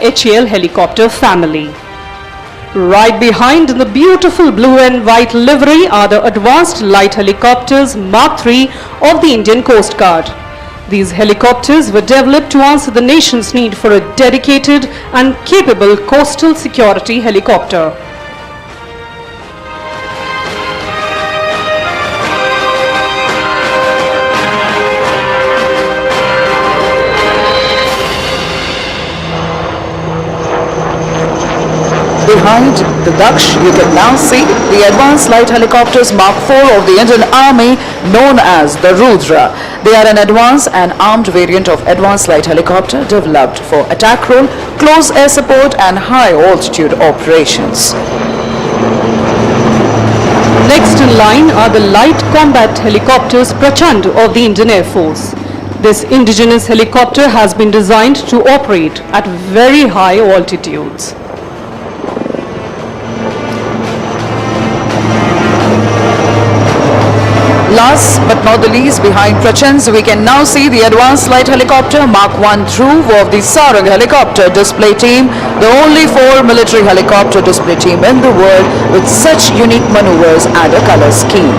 HAL helicopter family. Right behind in the beautiful blue and white livery are the advanced light helicopters Mark III of the Indian Coast Guard. These helicopters were developed to answer the nation's need for a dedicated and capable coastal security helicopter. Behind the Daksh, you can now see the advanced light helicopters Mark IV of the Indian Army, known as the Rudra. They are an advanced and armed variant of advanced light helicopter developed for attack role, close air support and high altitude operations. Next in line are the light combat helicopters Prachand of the Indian Air Force. This indigenous helicopter has been designed to operate at very high altitudes. Last but not the least, behind Prachands, we can now see the advanced light helicopter Mark I Dhruv of the Sarang helicopter display team, the only 4 military helicopter display team in the world with such unique maneuvers and a color scheme.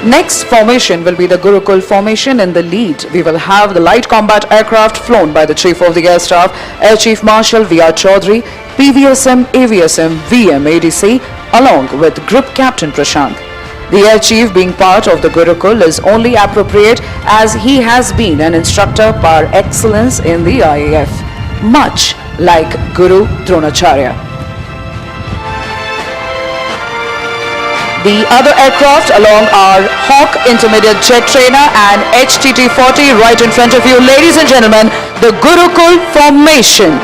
Next formation will be the Gurukul formation. In the lead, we will have the light combat aircraft flown by the Chief of the Air Staff, Air Chief Marshal V.R. Chaudhary, PVSM, AVSM, VM, ADC, along with Group Captain Prashant. The Air Chief, being part of the Gurukul, is only appropriate as he has been an instructor par excellence in the IAF, much like Guru Dronacharya. The other aircraft along are Hawk Intermediate Jet Trainer and HTT-40 right in front of you. Ladies and gentlemen, the Gurukul formation.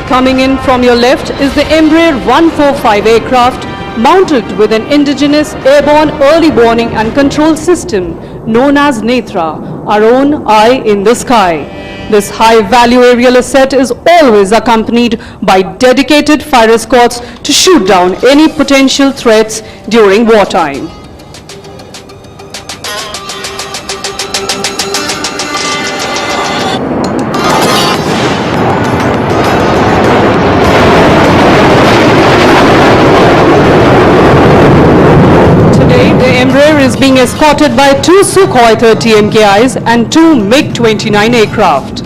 Coming in from your left is the Embraer 145 aircraft mounted with an indigenous airborne early warning and control system known as Netra, our own eye in the sky. This high-value aerial asset is always accompanied by dedicated fire squads to shoot down any potential threats during wartime. Embraer is being escorted by 2 Sukhoi 30 MKIs and 2 MiG-29 aircraft.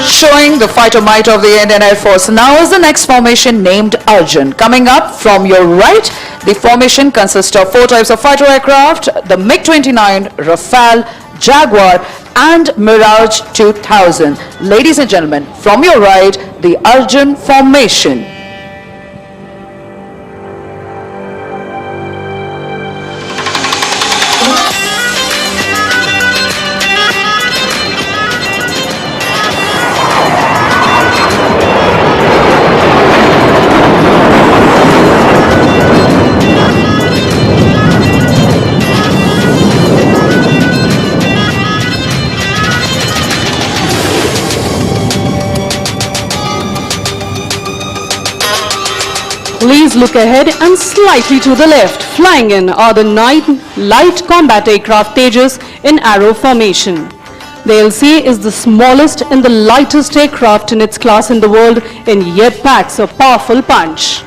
Showing the fighter might of the Indian Air Force. Now is the next formation named Arjun. Coming up from your right, the formation consists of 4 types of fighter aircraft, the MiG-29, Rafale, Jaguar and Mirage 2000. Ladies and gentlemen, from your right, the Arjun formation. Please look ahead and slightly to the left. Flying in are the 9 light combat aircraft Tejas in Aero formation. The LCA is the smallest and the lightest aircraft in its class in the world and yet packs a powerful punch.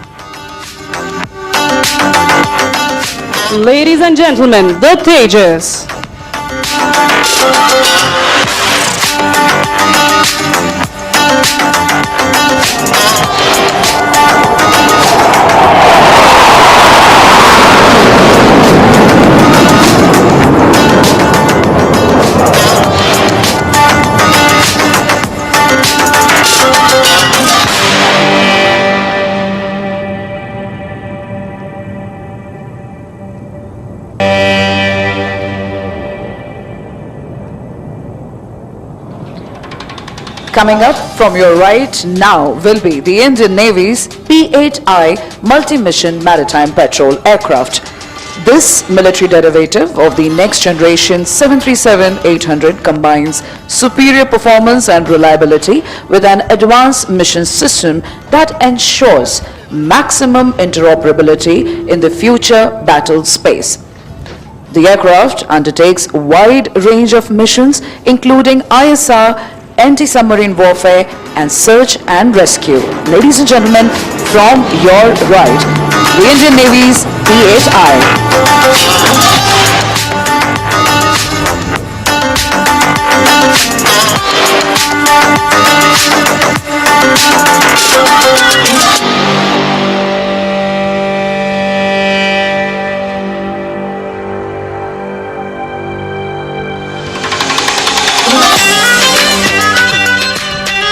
Ladies and gentlemen, the Tejas. Coming up from your right now will be the Indian Navy's P-8I multi-mission maritime patrol aircraft. This military derivative of the next generation 737-800 combines superior performance and reliability with an advanced mission system that ensures maximum interoperability in the future battle space. The aircraft undertakes a wide range of missions including ISR, anti-submarine warfare and search and rescue. Ladies and gentlemen, from your right, the Indian Navy's P-8I.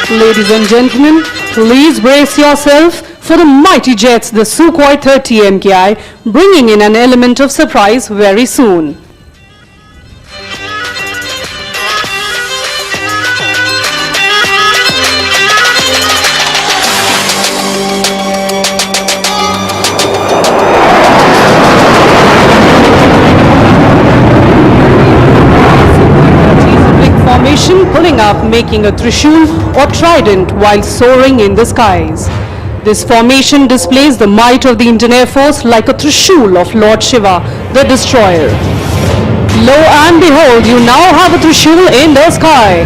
Ladies and gentlemen, please brace yourself for the mighty jets, the Sukhoi 30 MKI, bringing in an element of surprise very soon. Pulling up, making a trishul or trident while soaring in the skies. This formation displays the might of the Indian Air Force like a trishul of Lord Shiva, the destroyer. Lo and behold, you now have a trishul in the sky.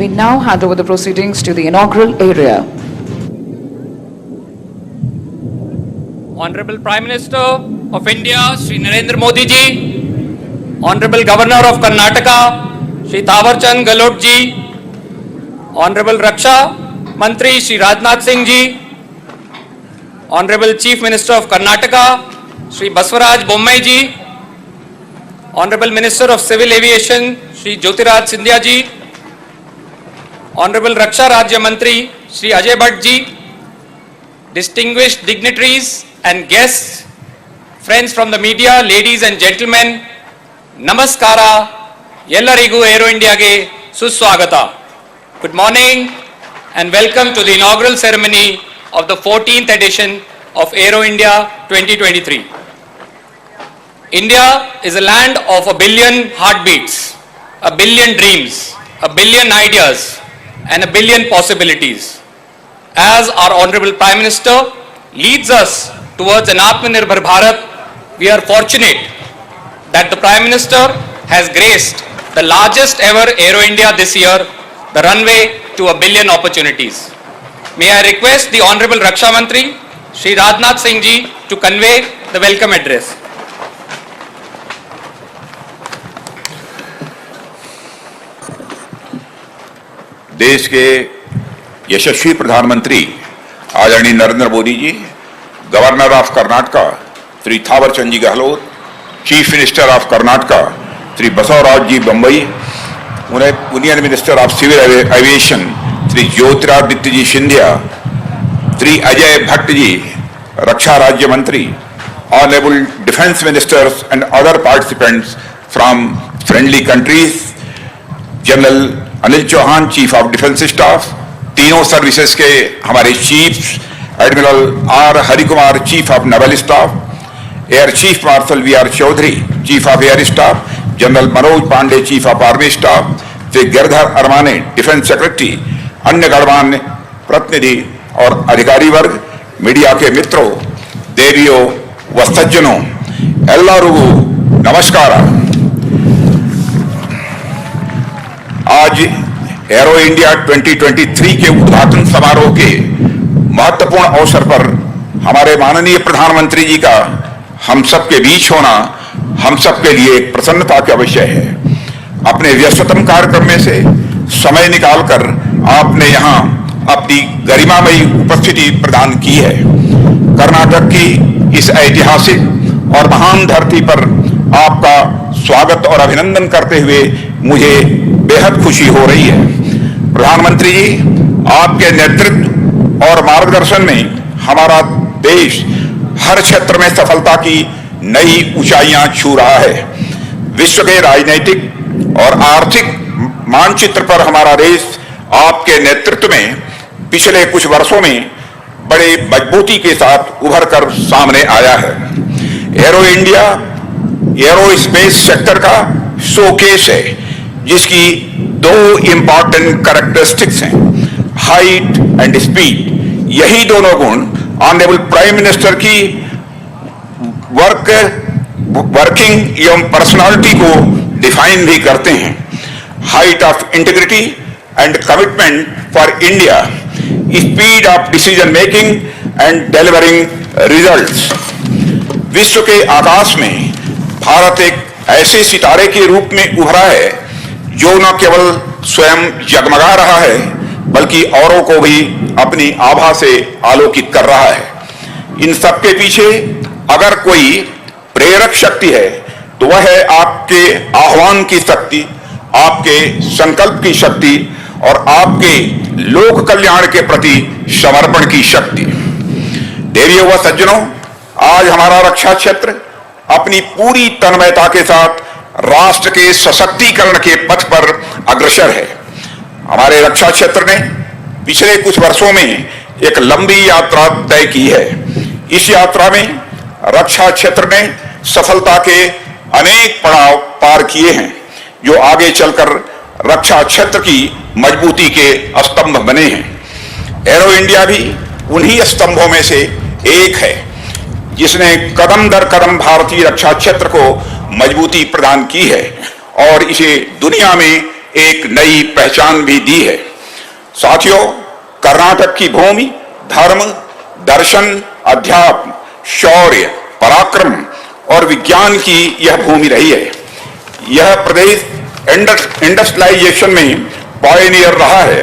We now hand over the proceedings to the inaugural area. Honorable Prime Minister of India, Shri Narendra Modi ji, Honorable Governor of Karnataka, Shri Thawarchand Gehlot ji, Honorable Raksha Mantri, Shri Rajnath Singh ji, Honorable Chief Minister of Karnataka, Shri Baswaraj Bommai ji, Honorable Minister of Civil Aviation, Shri Jyotiraj Scindia ji, Honorable Raksha Rajya Mantri, Shri Ajay Bhatt ji, distinguished dignitaries and guests, friends from the media, ladies and gentlemen, Namaskara, Yellarigu Aero India ge Suswagata. Good morning and welcome to the inaugural ceremony of the 14th edition of Aero India 2023. India is a land of a billion heartbeats, a billion dreams, a billion ideas, and a billion possibilities. As our Honorable Prime Minister leads us towards an Atmanirbhar Bharat, we are fortunate that the Prime Minister has graced the largest ever Aero India this year, the runway to a billion opportunities. May I request the Honorable Raksha Mantri, Shri Rajnath Singh ji, to convey the welcome address. देश के यशस्वी प्रधानमंत्री आदरणीय Narendra Modi ji, governor of Karnataka Shri Thawarchand ji Gehlot, chief minister of Karnataka Shri Basavaraj ji Bommai, union minister of civil aviation Shri Jyotiraditya ji Scindia, Shri Ajay Bhatt ji, रक्षा राज्य मंत्री, honourable defence ministers and other participants from friendly countries, general Anil Chauhan, chief of defence staff, तीनों services के हमारे chiefs, admiral R Harikumar, chief of naval staff, air chief marshal we are Chaudhari, chief of air staff, general Manoj Pande, chief of army staff, Shri Girdhar Aramane, defence secretary, अन्य गणमान्य प्रतिनिधि और अधिकारी वर्ग, media के मित्रों, देवियों व सज्जनों, एल्लारुगु नमस्कार। आज एरो इंडिया 2023 के उद्घाटन समारोह के महत्वपूर्ण अवसर पर हमारे माननीय प्रधानमंत्री जी का हम सबके बीच होना हम सबके लिए एक प्रसन्नता का विषय है। अपने व्यस्ततम कार्यक्रम में से समय निकालकर आपने यहाँ अपनी गरिमामयी उपस्थिति प्रदान की है। कर्नाटक की इस ऐतिहासिक और महान धरती पर आपका स्वागत और अभिनंदन करते हुए मुझे बेहद खुशी हो रही है। प्रधानमंत्री जी, आपके नेतृत्व और मार्गदर्शन में हमारा देश हर क्षेत्र में सफलता की नई ऊंचाइयां छू रहा है। विश्व के राजनीतिक और आर्थिक मानचित्र पर हमारा देश आपके नेतृत्व में पिछले कुछ वर्षों में बड़े मजबूती के साथ उभर कर सामने आया है। Arrow India arrow space sector का शोकेस है, जिसकी दो इंपॉर्टेंट कैरेक्टरिस्टिक्स हैं, हाइट एंड स्पीड। यही दोनों गुण ऑनरेबल प्राइम मिनिस्टर की वर्किंग एवं पर्सनालिटी को डिफाइन भी करते हैं। Height of integrity and commitment for India, speed of decision making and delivering results. विश्व के आकाश में भारत एक ऐसे सितारे के रूप में उभरा है जो न केवल स्वयं जगमगा रहा है बल्कि औरों को भी अपनी आभा से आलोकित कर रहा है। इन सबके पीछे अगर कोई प्रेरक शक्ति है तो वह है आपके आह्वान की शक्ति, आपके संकल्प की शक्ति और आपके लोक कल्याण के प्रति समर्पण की शक्ति। देवियों व सज्जनों, आज हमारा रक्षा क्षेत्र अपनी पूरी तन्मयता के साथ राष्ट्र के सशक्तिकरण के पथ पर अग्रसर है। हमारे रक्षा क्षेत्र ने पिछले कुछ वर्षों में एक लंबी यात्रा तय की है। इस यात्रा में रक्षा क्षेत्र ने सफलता के अनेक पड़ाव पार किए हैं, जो आगे चलकर रक्षा क्षेत्र की मजबूती के स्तंभ बने हैं। एरो इंडिया भी उन्हीं स्तंभों में से एक है, जिसने कदम दर कदम भारतीय रक्षा क्षेत्र को मजबूती प्रदान की है और इसे दुनिया में एक नई पहचान भी दी है। साथियों, कर्नाटक की भूमि धर्म, दर्शन, अध्यात्म, शौर्य, पराक्रम और विज्ञान की यह भूमि रही है। यह प्रदेश इंडस्ट्रियलाइजेशन में पायनियर रहा है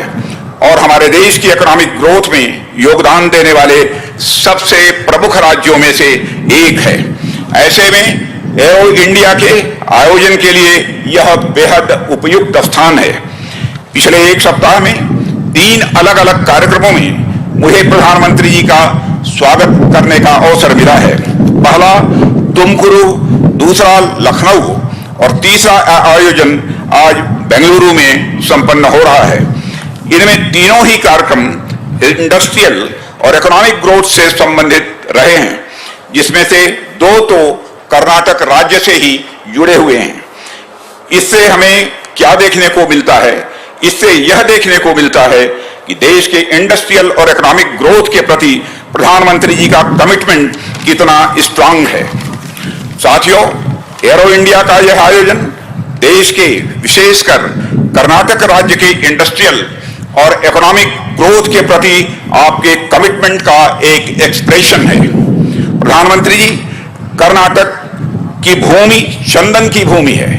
और हमारे देश की इकोनॉमिक ग्रोथ में योगदान देने वाले सबसे प्रमुख राज्यों में से एक है। ऐसे में एरो इंडिया के आयोजन के लिए यह बेहद उपयुक्त स्थान है। पिछले एक सप्ताह में 3 अलग अलग कार्यक्रमों में मुझे प्रधानमंत्री जी का स्वागत करने का अवसर मिला है। पहला तुमकुरु, दूसरा लखनऊ और तीसरा आयोजन आज बेंगलुरु में संपन्न हो रहा है। इनमें तीनों ही कार्यक्रम इंडस्ट्रियल और इकोनॉमिक ग्रोथ से संबंधित रहे हैं, जिसमें से 2 तो कर्नाटक राज्य से ही जुड़े हुए हैं। इससे हमें क्या देखने को मिलता है? इससे यह देखने को मिलता है कि देश के इंडस्ट्रियल और इकोनॉमिक ग्रोथ के प्रति प्रधानमंत्री जी का कमिटमेंट कितना स्ट्रांग है। साथियों, एरो इंडिया का यह आयोजन देश के, विशेषकर कर्नाटक राज्य के इंडस्ट्रियल और इकोनॉमिक ग्रोथ के प्रति आपके कमिटमेंट का एक एक्सप्रेशन है। प्रधानमंत्री जी, कर्नाटक की भूमि चंदन की भूमि है।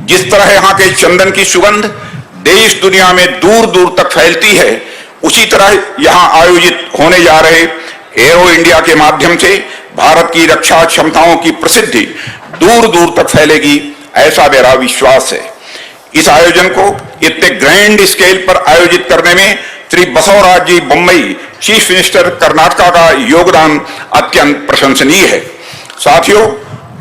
जिस तरह यहाँ के चंदन की सुगंध देश दुनिया में दूर दूर तक फैलती है, उसी तरह यहाँ आयोजित होने जा रहे एरो इंडिया के माध्यम से भारत की रक्षा क्षमताओं की प्रसिद्धि दूर दूर तक फैलेगी, ऐसा मेरा विश्वास है। इस आयोजन को इतने ग्रैंड स्केल पर आयोजित करने में श्री बसवराज जी बोम्मई चीफ मिनिस्टर कर्नाटका का योगदान अत्यंत प्रशंसनीय है। साथियों,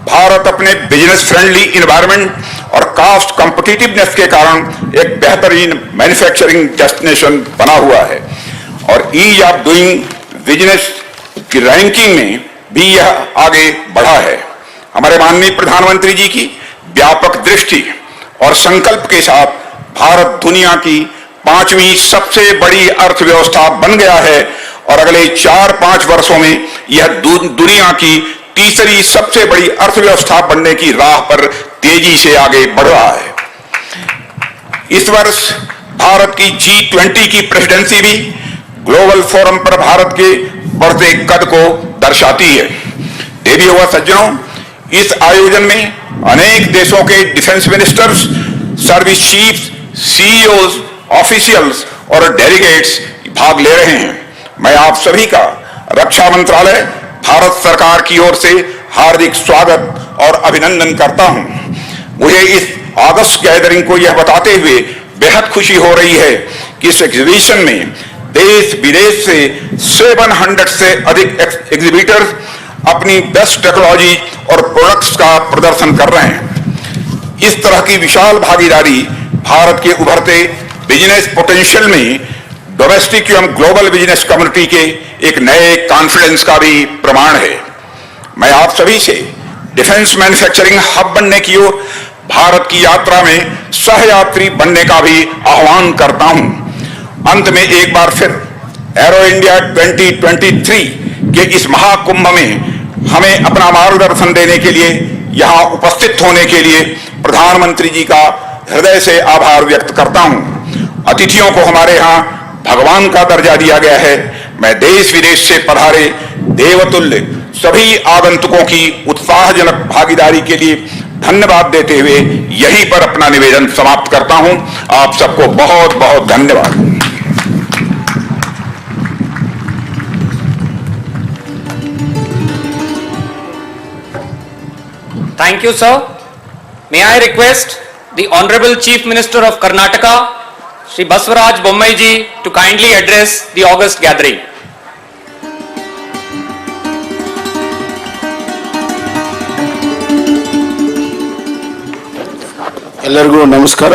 भारत अपने बिजनेस फ्रेंडली इन्वायरमेंट और कास्ट कॉम्पिटिटिवनेस के कारण एक बेहतरीन मैन्युफैक्चरिंग डेस्टिनेशन बना हुआ है और ईज ऑफ डूइंग बिजनेस की रैंकिंग में भी यह आगे बढ़ा है। हमारे माननीय प्रधानमंत्री जी की व्यापक दृष्टि और संकल्प के साथ भारत दुनिया की 5वीं सबसे बड़ी अर्थव्यवस्था बन गया है और अगले 4-5 वर्षों में यह दुनिया की तीसरी सबसे बड़ी अर्थव्यवस्था बनने की राह पर तेजी से आगे बढ़ रहा है। इस वर्ष भारत की G20 की प्रेसिडेंसी भी ग्लोबल फोरम पर भारत के बढ़ते कद को दर्शाती है। देवी व सज्जनों, इस आयोजन में अनेक देशों के defence ministers, service chiefs, CEOs, officials और डेलीगेट्स भाग ले रहे हैं। मैं आप सभी का रक्षा मंत्रालय, भारत सरकार की ओर से हार्दिक स्वागत और अभिनंदन करता हूं। मुझे इस अगस्त गैदरिंग को यह बताते हुए बेहद खुशी हो रही है कि इस एग्जीबिशन में देश विदेश से 700 से अधिक एग्जीबिटर्स अपनी बेस्ट टेक्नोलॉजी और प्रोडक्ट्स का प्रदर्शन कर रहे हैं। इस तरह की विशाल भागीदारी भारत के उभरते बिजनेस पोटेंशियल में डोमेस्टिक एवं ग्लोबल बिजनेस कम्युनिटी के एक नए कॉन्फिडेंस का भी प्रमाण है। मैं आप सभी से डिफेंस मैन्युफैक्चरिंग हब बनने की ओर भारत की यात्रा में सहयात्री बनने का भी आह्वान करता हूं। अंत में एक बार फिर एरो इंडिया 2023 के इस महाकुंभ में हमें अपना मार्गदर्शन देने के लिए, यहां उपस्थित होने के लिए प्रधानमंत्री जी का हृदय से आभार व्यक्त करता हूं। अतिथियों को हमारे यहां भगवान का दर्जा दिया गया है। मैं देश विदेश से पधारे देवतुल्य सभी आगंतुकों की उत्साहजनक भागीदारी के लिए धन्यवाद देते हुए यहीं पर अपना निवेदन समाप्त करता हूं। आप सबको बहुत बहुत धन्यवाद। Thank you, sir. May I request the Honorable Chief Minister of Karnataka, Shri Baswaraj Bommai ji, to kindly address the August gathering. ಎಲ್ಲರಿಗೂ ನಮಸ್ಕಾರ.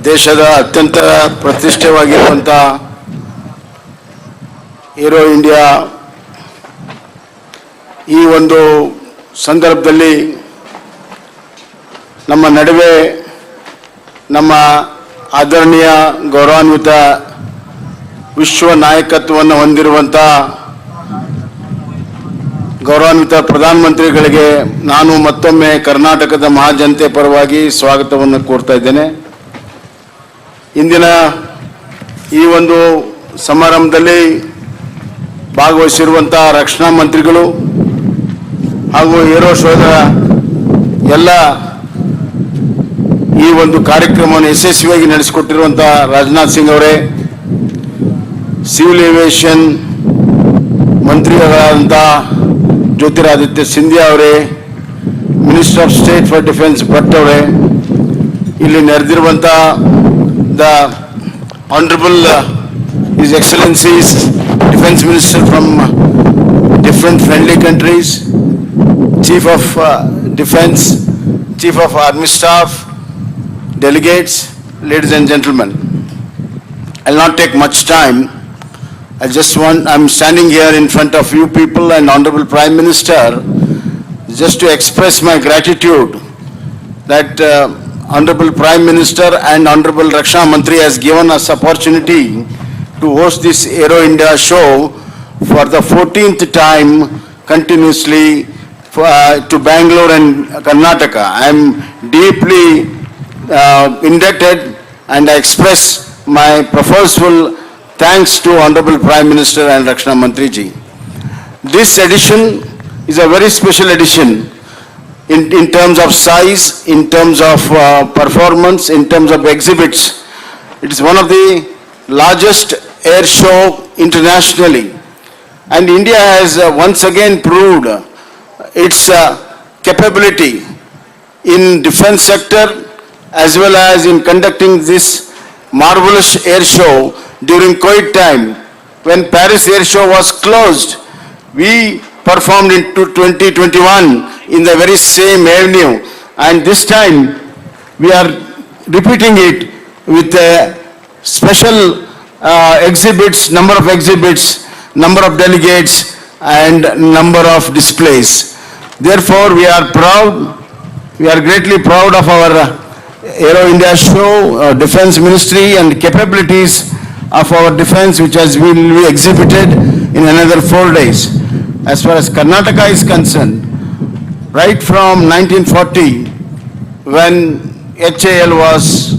ದೇಶದ ಅತ್ಯಂತ ಪ್ರತಿಷ್ಠೆವಾಗಿರುವಂಥ ಏರೋ ಇಂಡಿಯಾ ಈ ಒಂದು ಸಂದರ್ಭದಲ್ಲಿ ನಮ್ಮ ನಡುವೆ ನಮ್ಮ ಆದರಣೀಯ ಗೌರವಾನ್ವಿತ ವಿಶ್ವ ನಾಯಕತ್ವವನ್ನು ಹೊಂದಿರುವಂಥ ಗೌರವಾನ್ವಿತ ಪ್ರಧಾನಮಂತ್ರಿಗಳಿಗೆ ನಾನು ಮತ್ತೊಮ್ಮೆ ಕರ್ನಾಟಕದ ಮಹಾಜನತೆ ಪರವಾಗಿ ಸ್ವಾಗತವನ್ನು ಕೋರ್ತಾ ಇದ್ದೇನೆ. ಇಂದಿನ ಈ ಒಂದು ಸಮಾರಂಭದಲ್ಲಿ ಭಾಗವಹಿಸಿರುವಂಥ ರಕ್ಷಣಾ ಮಂತ್ರಿಗಳು ಹಾಗೂ ಏರೋ ಶೋದ ಎಲ್ಲ ಈ ಒಂದು ಕಾರ್ಯಕ್ರಮವನ್ನು ಯಶಸ್ವಿಯಾಗಿ ನಡೆಸಿಕೊಟ್ಟಿರುವಂಥ ರಾಜನಾಥ್ ಸಿಂಗ್ ಅವರೇ, ಸಿವಿಲ್ ಏವಿಯೇಷನ್ ಮಂತ್ರಿಗಳಾದಂಥ ಜ್ಯೋತಿರಾದಿತ್ಯ ಸಿಂಧಿಯಾ ಅವರೇ, minister of state for defence Bhatt ಅವರೇ, ಇಲ್ಲಿ ನೆರೆದಿರುವಂಥ the honourable his excellencies defence minister from different friendly countries, Chief of Defense, Chief of Army Staff, delegates, ladies and gentlemen. I'll not take much time. I'm standing here in front of you people and Honorable Prime Minister just to express my gratitude that Honorable Prime Minister and Honorable Raksha Mantri has given us opportunity to host this Aero India show for the 14th time continuously to Bangalore and Karnataka. I am deeply indebted and I express my profuseful thanks to Honorable Prime Minister and Rakshana Mantri ji. This edition is a very special edition in terms of size, in terms of performance, in terms of exhibits. It is one of the largest air show internationally, and India has once again proved its capability in defense sector as well as in conducting this marvelous air show during COVID time. When Paris Air Show was closed, we performed in 2021 in the very same avenue, and this time we are repeating it with a special exhibits, number of exhibits, number of delegates, and number of displays. Therefore, we are proud, we are greatly proud of our Aero India show, Defence Ministry, and capabilities of our defence, which will be exhibited in another 4 days. As far as Karnataka is concerned, right from 1940, when HAL was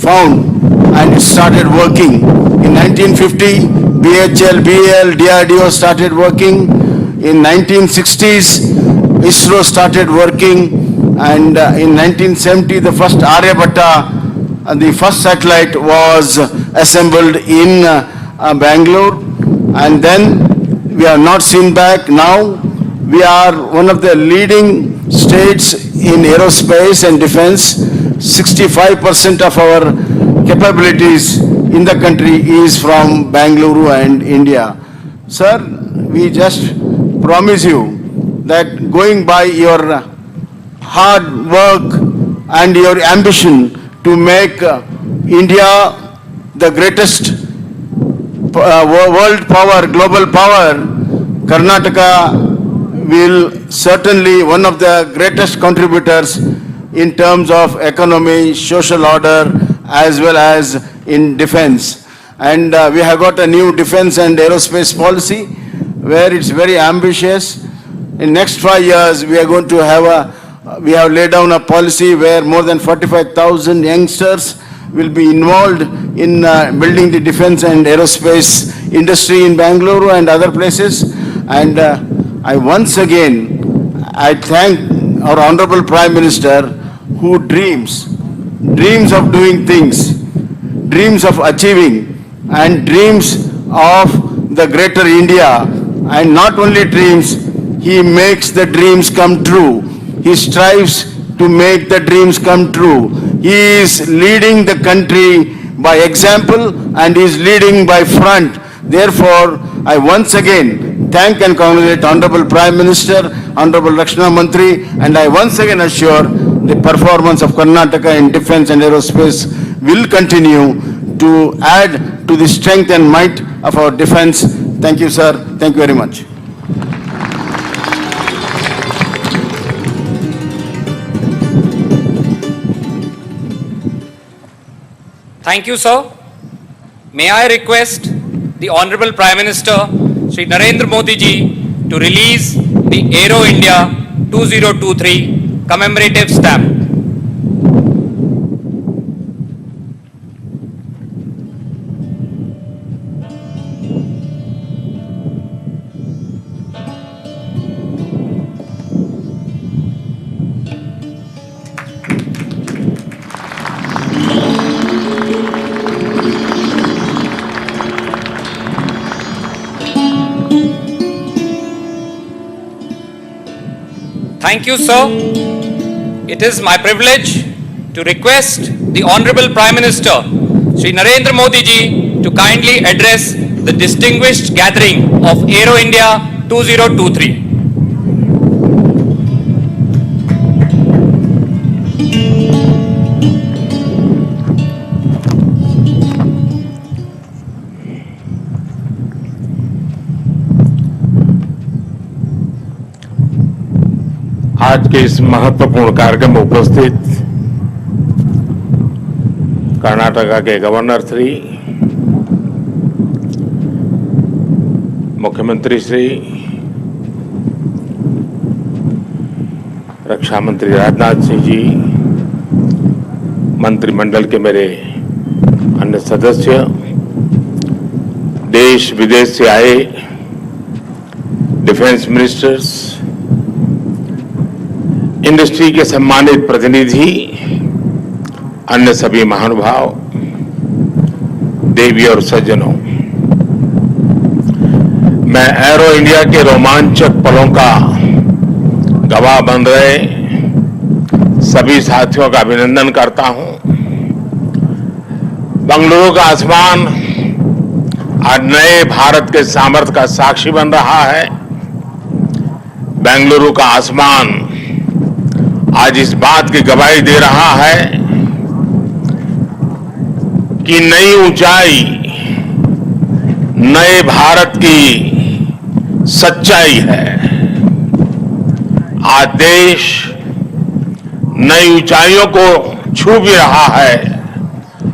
found and it started working, in 1950, BHL, BAL, DRDO started working. In 1960s, ISRO started working, and in 1970, the first Aryabhatta, the first satellite was assembled in Bangalore, and then we are not seen back. Now we are one of the leading states in aerospace and defense. 65% of our capabilities in the country is from Bangalore and India. Sir, we just promise you that going by your hard work and your ambition to make India the greatest world power, global power, Karnataka will certainly one of the greatest contributors in terms of economy, social order, as well as in defense. And we have got a new defense and aerospace policy where it's very ambitious. In next 5 years, we are going to have we have laid down a policy where more than 45,000 youngsters will be involved in building the defense and aerospace industry in Bangalore and other places. And I once again, I thank our Honorable Prime Minister who dreams of doing things, dreams of achieving, and dreams of the greater India. And not only dreams, he makes the dreams come true. He strives to make the dreams come true. He is leading the country by example and is leading by front. Therefore, I once again thank and congratulate Honorable Prime Minister, Honorable Rakshana Mantri, and I once again assure the performance of Karnataka in defense and aerospace will continue to add to the strength and might of our defense. Thank you, sir. Thank you very much. Thank you, sir. May I request the Honorable Prime Minister, Shri Narendra Modi ji, to release the Aero India 2023 commemorative stamp. Thank you, sir. It is my privilege to request the Honorable Prime Minister, Shri Narendra Modi ji, to kindly address the distinguished gathering of Aero India 2023. आज के इस महत्वपूर्ण कार्यक्रम में उपस्थित कर्नाटका के governor Shri, मुख्यमंत्री श्री, रक्षा मंत्री राजनाथ सिंह जी, मंत्रिमंडल के मेरे अन्य सदस्य, देश विदेश से आए डिफेंस मिनिस्टर्स, इंडस्ट्री के सम्मानित प्रतिनिधि, अन्य सभी महानुभाव, देवी और सज्जनों, मैं एरो इंडिया के रोमांचक पलों का गवाह बन रहे सभी साथियों का अभिनंदन करता हूं। बंगलुरु का आसमान आज नए भारत के सामर्थ्य का साक्षी बन रहा है। बेंगलुरु का आसमान आज इस बात की गवाही दे रहा है कि नई ऊंचाई नए भारत की सच्चाई है। आज देश नई ऊंचाइयों को छू भी रहा है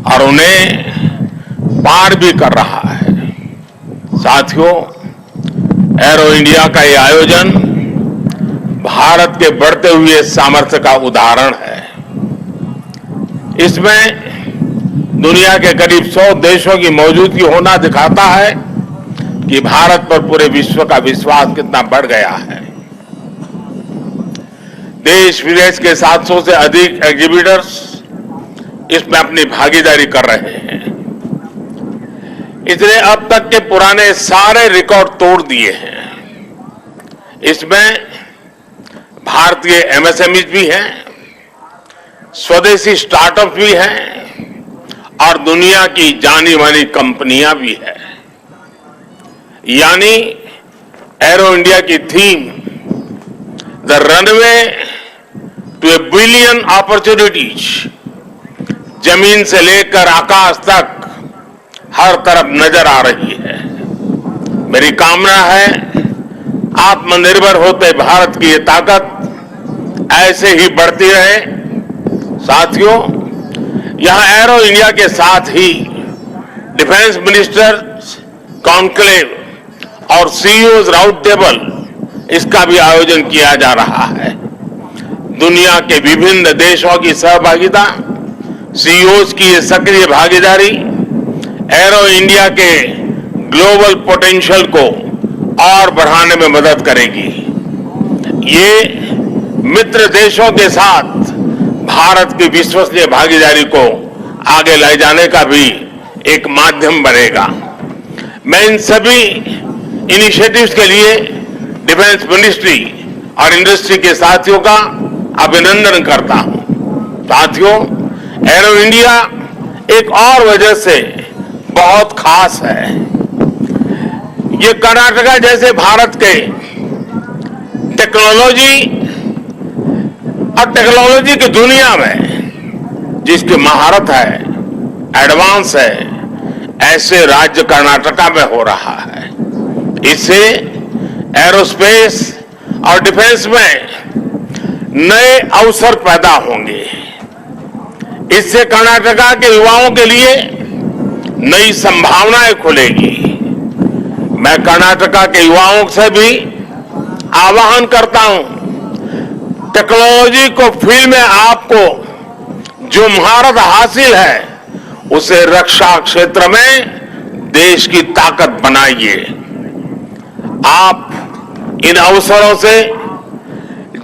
और उन्हें पार भी कर रहा है। साथियों, एरो इंडिया का ये आयोजन भारत के बढ़ते हुए सामर्थ्य का उदाहरण है। इसमें दुनिया के करीब 100 देशों की मौजूदगी होना दिखाता है कि भारत पर पूरे विश्व का विश्वास कितना बढ़ गया है। देश विदेश के 700 से अधिक एग्जीबिटर्स इसमें अपनी भागीदारी कर रहे हैं। इसने अब तक के पुराने सारे रिकॉर्ड तोड़ दिए हैं। इसमें भारतीय एमएसएमई भी हैं, स्वदेशी स्टार्टअप भी हैं और दुनिया की जानी मानी कंपनियां भी है। यानी एरो इंडिया की थीम the runway to a billion opportunities, जमीन से लेकर आकाश तक हर तरफ नजर आ रही है। मेरी कामना है आत्मनिर्भर होते भारत की ये ताकत ऐसे ही बढ़ती रहे। साथियों, यहां एरो इंडिया के साथ ही डिफेंस मिनिस्टर्स कॉन्क्लेव और सीईओज राउंड टेबल इसका भी आयोजन किया जा रहा है। दुनिया के विभिन्न देशों की सहभागिता, सीईओज की ये सक्रिय भागीदारी एरो इंडिया के ग्लोबल पोटेंशियल को और बढ़ाने में मदद करेगी। ये मित्र देशों के साथ भारत की विश्वसनीय भागीदारी को आगे ले जाने का भी एक माध्यम बनेगा। मैं इन सभी इनिशिएटिव्स के लिए डिफेंस मिनिस्ट्री और इंडस्ट्री के साथियों का अभिनंदन करता हूं। साथियों, एरो इंडिया एक और वजह से बहुत खास है। ये कर्नाटका जैसे भारत के टेक्नोलॉजी और टेक्नोलॉजी की दुनिया में जिसकी महारत है, एडवांस है, ऐसे राज्य कर्नाटका में हो रहा है। इससे एरोस्पेस और डिफेंस में नए अवसर पैदा होंगे। इससे कर्नाटका के युवाओं के लिए नई संभावनाएं खुलेगी। मैं कर्नाटका के युवाओं से भी आह्वान करता हूं, टेक्नोलॉजी को फील्ड में आपको जो महारत हासिल है उसे रक्षा क्षेत्र में देश की ताकत बनाइए। आप इन अवसरों से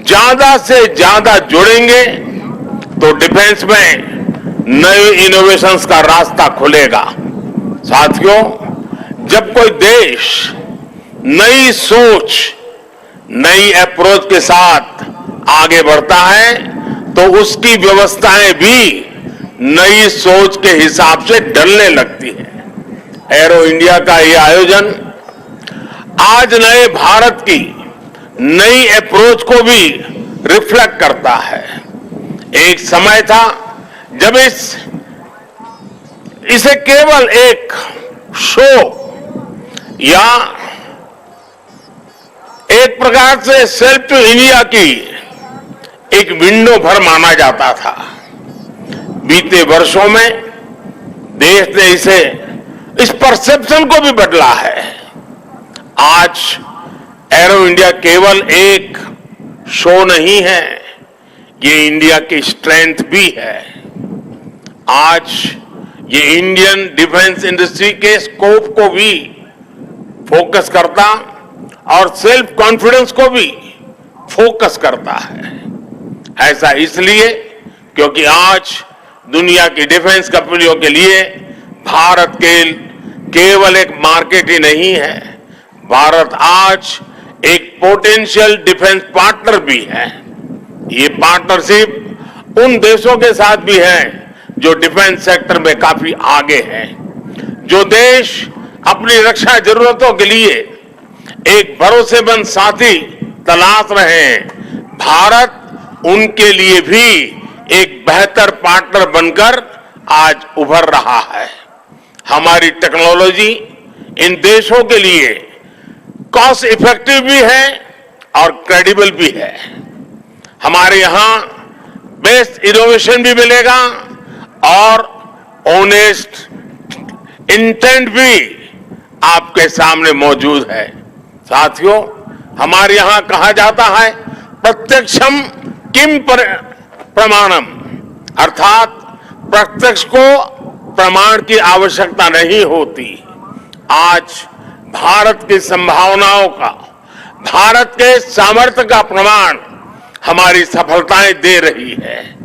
ज्यादा जुड़ेंगे तो डिफेंस में नए इनोवेशंस का रास्ता खुलेगा। साथियों, जब कोई देश नई सोच, नई अप्रोच के साथ आगे बढ़ता है तो उसकी व्यवस्थाएं भी नई सोच के हिसाब से ढलने लगती है। एरो इंडिया का यह आयोजन आज नए भारत की नई अप्रोच को भी रिफ्लेक्ट करता है। एक समय था जब इसे केवल एक शो या एक प्रकार से सेल्फ टू इंडिया की एक विंडो भर माना जाता था। बीते वर्षों में देश ने इस परसेप्शन को भी बदला है। आज एरो इंडिया केवल एक शो नहीं है, ये इंडिया की स्ट्रेंथ भी है। आज ये इंडियन डिफेंस इंडस्ट्री के स्कोप को भी फोकस करता और सेल्फ कॉन्फिडेंस को भी फोकस करता है। ऐसा इसलिए क्योंकि आज दुनिया की डिफेंस कंपनियों के लिए भारत केवल एक मार्केट ही नहीं है, भारत आज एक पोटेंशियल डिफेंस पार्टनर भी है। ये पार्टनरशिप उन देशों के साथ भी है जो डिफेंस सेक्टर में काफी आगे हैं, जो देश अपनी रक्षा जरूरतों के लिए एक भरोसेमंद साथी तलाश रहे हैं, भारत उनके लिए भी एक बेहतर पार्टनर बनकर आज उभर रहा है। हमारी टेक्नोलॉजी इन देशों के लिए कॉस्ट इफेक्टिव भी है और क्रेडिबल भी है। हमारे यहां बेस्ट इनोवेशन भी मिलेगा और ऑनेस्ट इंटेंट भी आपके सामने मौजूद है। साथियों, हमारे यहां कहा जाता है प्रत्यक्षम किम प्रमाणम, अर्थात प्रत्यक्ष को प्रमाण की आवश्यकता नहीं होती। आज भारत की संभावनाओं का, भारत के सामर्थ्य का प्रमाण हमारी सफलताएं दे रही है।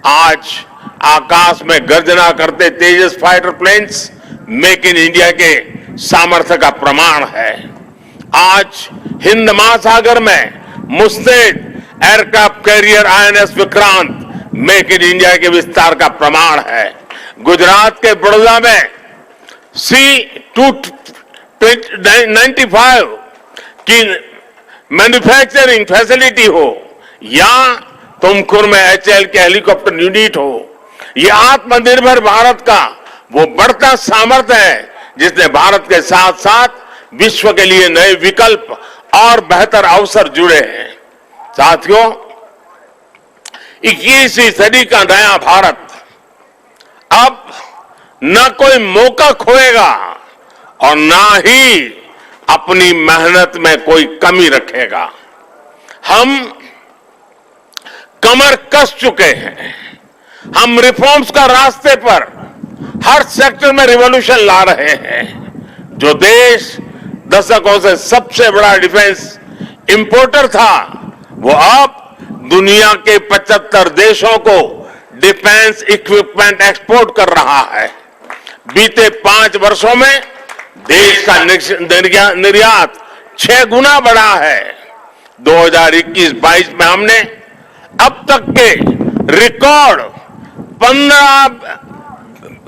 आज आकाश में गर्जना करते Tejas fighter planes make in India के सामर्थ्य का प्रमाण है। आज हिंद महासागर में मुस्तैद aircraft carrier INS Vikrant make in India के विस्तार का प्रमाण है। गुजरात के बड़ौदा में C-295 की मैन्युफैक्चरिंग फैसिलिटी हो या तुमकुर में HAL के हेलीकॉप्टर यूनिट हो, ये आत्मनिर्भर भारत का वो बढ़ता सामर्थ्य है जिसने भारत के साथ साथ विश्व के लिए नए विकल्प और बेहतर अवसर जुड़े हैं। साथियों, 21वीं सदी का नया भारत अब न कोई मौका खोएगा और न ही अपनी मेहनत में कोई कमी रखेगा। हम कमर कस चुके हैं। हम रिफॉर्म्स का रास्ते पर हर सेक्टर में रिवॉल्यूशन ला रहे हैं। जो देश दशकों से सबसे बड़ा डिफेंस इंपोर्टर था, वो अब दुनिया के 75 देशों को डिफेंस इक्विपमेंट एक्सपोर्ट कर रहा है। बीते 5 वर्षों में देश का निर्यात 6 गुना बढ़ा है। 2021-22 में हमने अब तक के रिकॉर्ड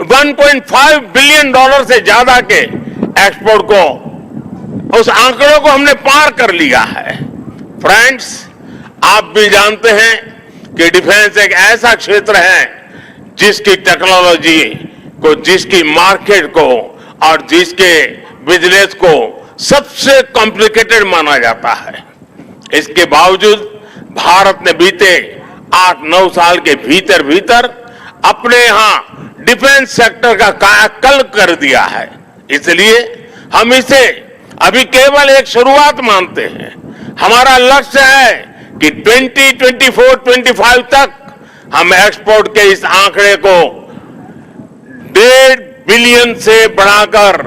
1.5 बिलियन डॉलर से ज्यादा के एक्सपोर्ट को, उस आंकड़ों को हमने पार कर लिया है। फ्रेंड्स, आप भी जानते हैं कि डिफेंस एक ऐसा क्षेत्र है जिसकी टेक्नोलॉजी को, जिसकी मार्केट को और जिसके बिजनेस को सबसे कॉम्प्लिकेटेड माना जाता है। इसके बावजूद भारत ने बीते 8-9 साल के भीतर भीतर अपने यहां डिफेंस सेक्टर का कायाकल्प कर दिया है। इसलिए हम इसे अभी केवल एक शुरुआत मानते हैं। हमारा लक्ष्य है कि 2024-25 तक हम एक्सपोर्ट के इस आंकड़े को 1.5 बिलियन से बढ़ाकर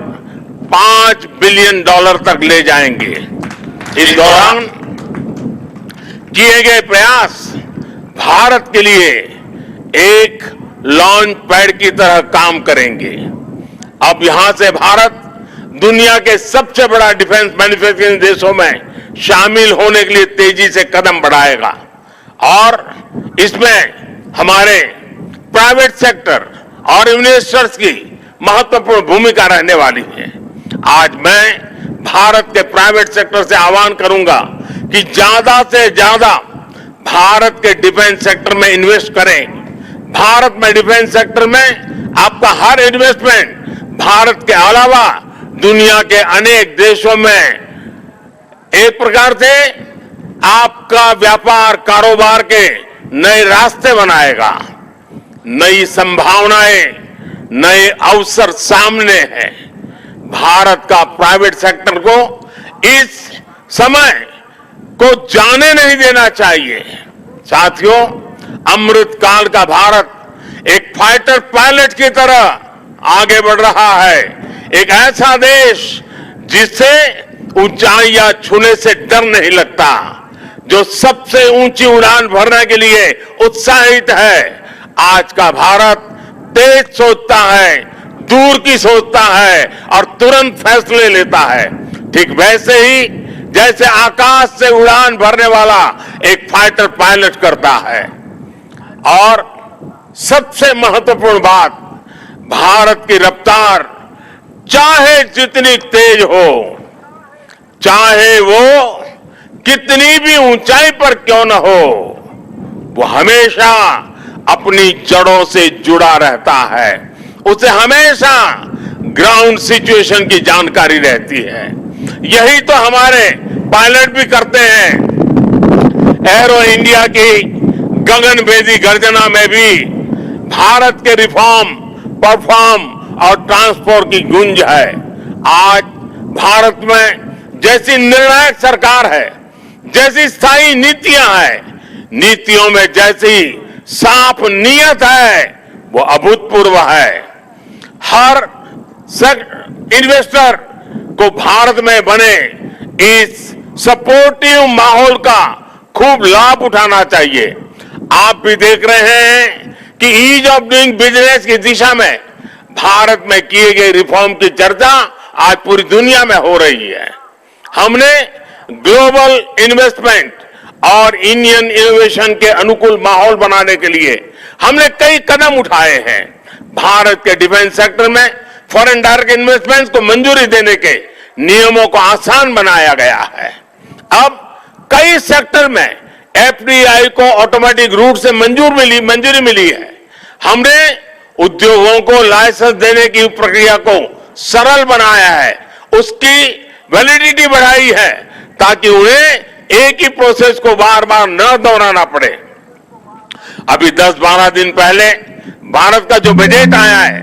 5 बिलियन डॉलर तक ले जाएंगे। इस दौरान किए गए प्रयास भारत के लिए एक लॉन्च पैड की तरह काम करेंगे। अब यहां से भारत दुनिया के सबसे बड़ा डिफेंस मैन्युफैक्चरिंग देशों में शामिल होने के लिए तेजी से कदम बढ़ाएगा और इसमें हमारे प्राइवेट सेक्टर और इन्वेस्टर्स की महत्वपूर्ण भूमिका रहने वाली है। आज मैं भारत के प्राइवेट सेक्टर से आह्वान करूंगा कि ज्यादा से ज्यादा भारत के डिफेंस सेक्टर में इन्वेस्ट करें। भारत में डिफेंस सेक्टर में आपका हर इन्वेस्टमेंट भारत के अलावा दुनिया के अनेक देशों में एक प्रकार से आपका व्यापार कारोबार के नए रास्ते बनाएगा। नई संभावनाएं, नए अवसर सामने हैं। भारत का प्राइवेट सेक्टर को इस समय को जाने नहीं देना चाहिए। साथियों, अमृत काल का भारत एक फाइटर पायलट की तरह आगे बढ़ रहा है। एक ऐसा देश जिससे ऊंचाइयां छूने से डर नहीं लगता, जो सबसे ऊंची उड़ान भरने के लिए उत्साहित है। आज का भारत तेज सोचता है, दूर की सोचता है और तुरंत फैसले लेता है। ठीक वैसे ही जैसे आकाश से उड़ान भरने वाला एक फाइटर पायलट करता है। और सबसे महत्वपूर्ण बात, भारत की रफ्तार चाहे जितनी तेज हो, चाहे वो कितनी भी ऊंचाई पर क्यों न हो, वो हमेशा अपनी जड़ों से जुड़ा रहता है। उसे हमेशा ग्राउंड सिचुएशन की जानकारी रहती है। यही तो हमारे पायलट भी करते हैं। एरो इंडिया की गगनभेदी गर्जना में भी भारत के रिफॉर्म, परफॉर्म और ट्रांसपोर्ट की गूंज है। आज भारत में जैसी निर्णायक सरकार है, जैसी स्थायी नीतियां हैं, नीतियों में जैसी साफ नीयत है, वो अभूतपूर्व है। हर इन्वेस्टर को भारत में बने इस सपोर्टिव माहौल का खूब लाभ उठाना चाहिए। आप भी देख रहे हैं कि ईज ऑफ डूइंग बिजनेस की दिशा में भारत में किए गए रिफॉर्म की चर्चा आज पूरी दुनिया में हो रही है। हमने ग्लोबल इन्वेस्टमेंट और इंडियन इनोवेशन के अनुकूल माहौल बनाने के लिए हमने कई कदम उठाए हैं। भारत के डिफेंस सेक्टर में फॉरेन डायरेक्ट इन्वेस्टमेंट्स को मंजूरी देने के नियमों को आसान बनाया गया है। अब कई सेक्टर में एफडीआई को ऑटोमेटिक रूट से मंजूरी मिली है। हमने उद्योगों को लाइसेंस देने की प्रक्रिया को सरल बनाया है, उसकी वैलिडिटी बढ़ाई है, ताकि उन्हें एक ही प्रोसेस को बार बार न दोहराना पड़े। अभी 10-12 दिन पहले भारत का जो बजट आया है,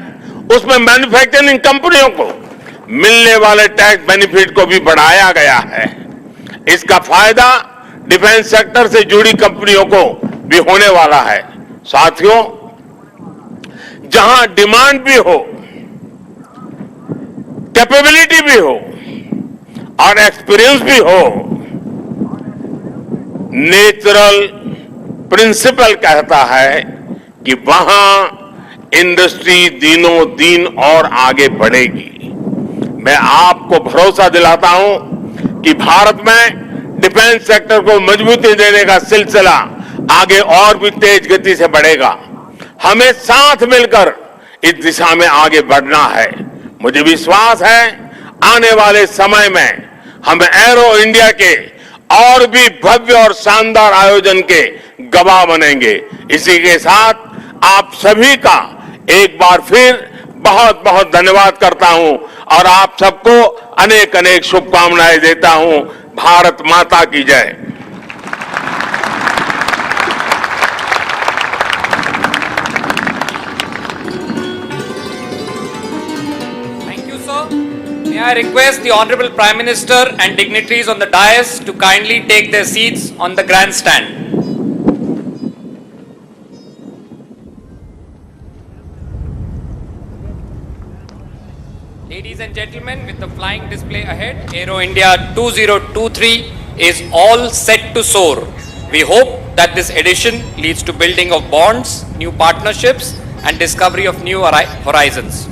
उसमें मैन्युफैक्चरिंग कंपनियों को मिलने वाले टैक्स बेनिफिट को भी बढ़ाया गया है। इसका फायदा डिफेंस सेक्टर से जुड़ी कंपनियों को भी होने वाला है। साथियों, जहां डिमांड भी हो, कैपेबिलिटी भी हो और एक्सपीरियंस भी हो, नेचुरल प्रिंसिपल कहता है कि वहां इंडस्ट्री दिनों दिन और आगे बढ़ेगी। मैं आपको भरोसा दिलाता हूं कि भारत में डिफेंस सेक्टर को मजबूती देने का सिलसिला आगे और भी तेज गति से बढ़ेगा। हमें साथ मिलकर इस दिशा में आगे बढ़ना है। मुझे विश्वास है आने वाले समय में हम एरो इंडिया के और भी भव्य और शानदार आयोजन के गवाह बनेंगे। इसी के साथ आप सभी का एक बार फिर बहुत बहुत धन्यवाद करता हूं और आप सबको अनेक अनेक शुभकामनाएं देता हूं। भारत माता की जय। Thank you, sir. May I request the Honorable Prime Minister and dignitaries on the dais to kindly take their seats on the grandstand. Ladies and gentlemen, with the flying display ahead, Aero India 2023 is all set to soar. We hope that this edition leads to building of bonds, new partnerships, and discovery of new horizons.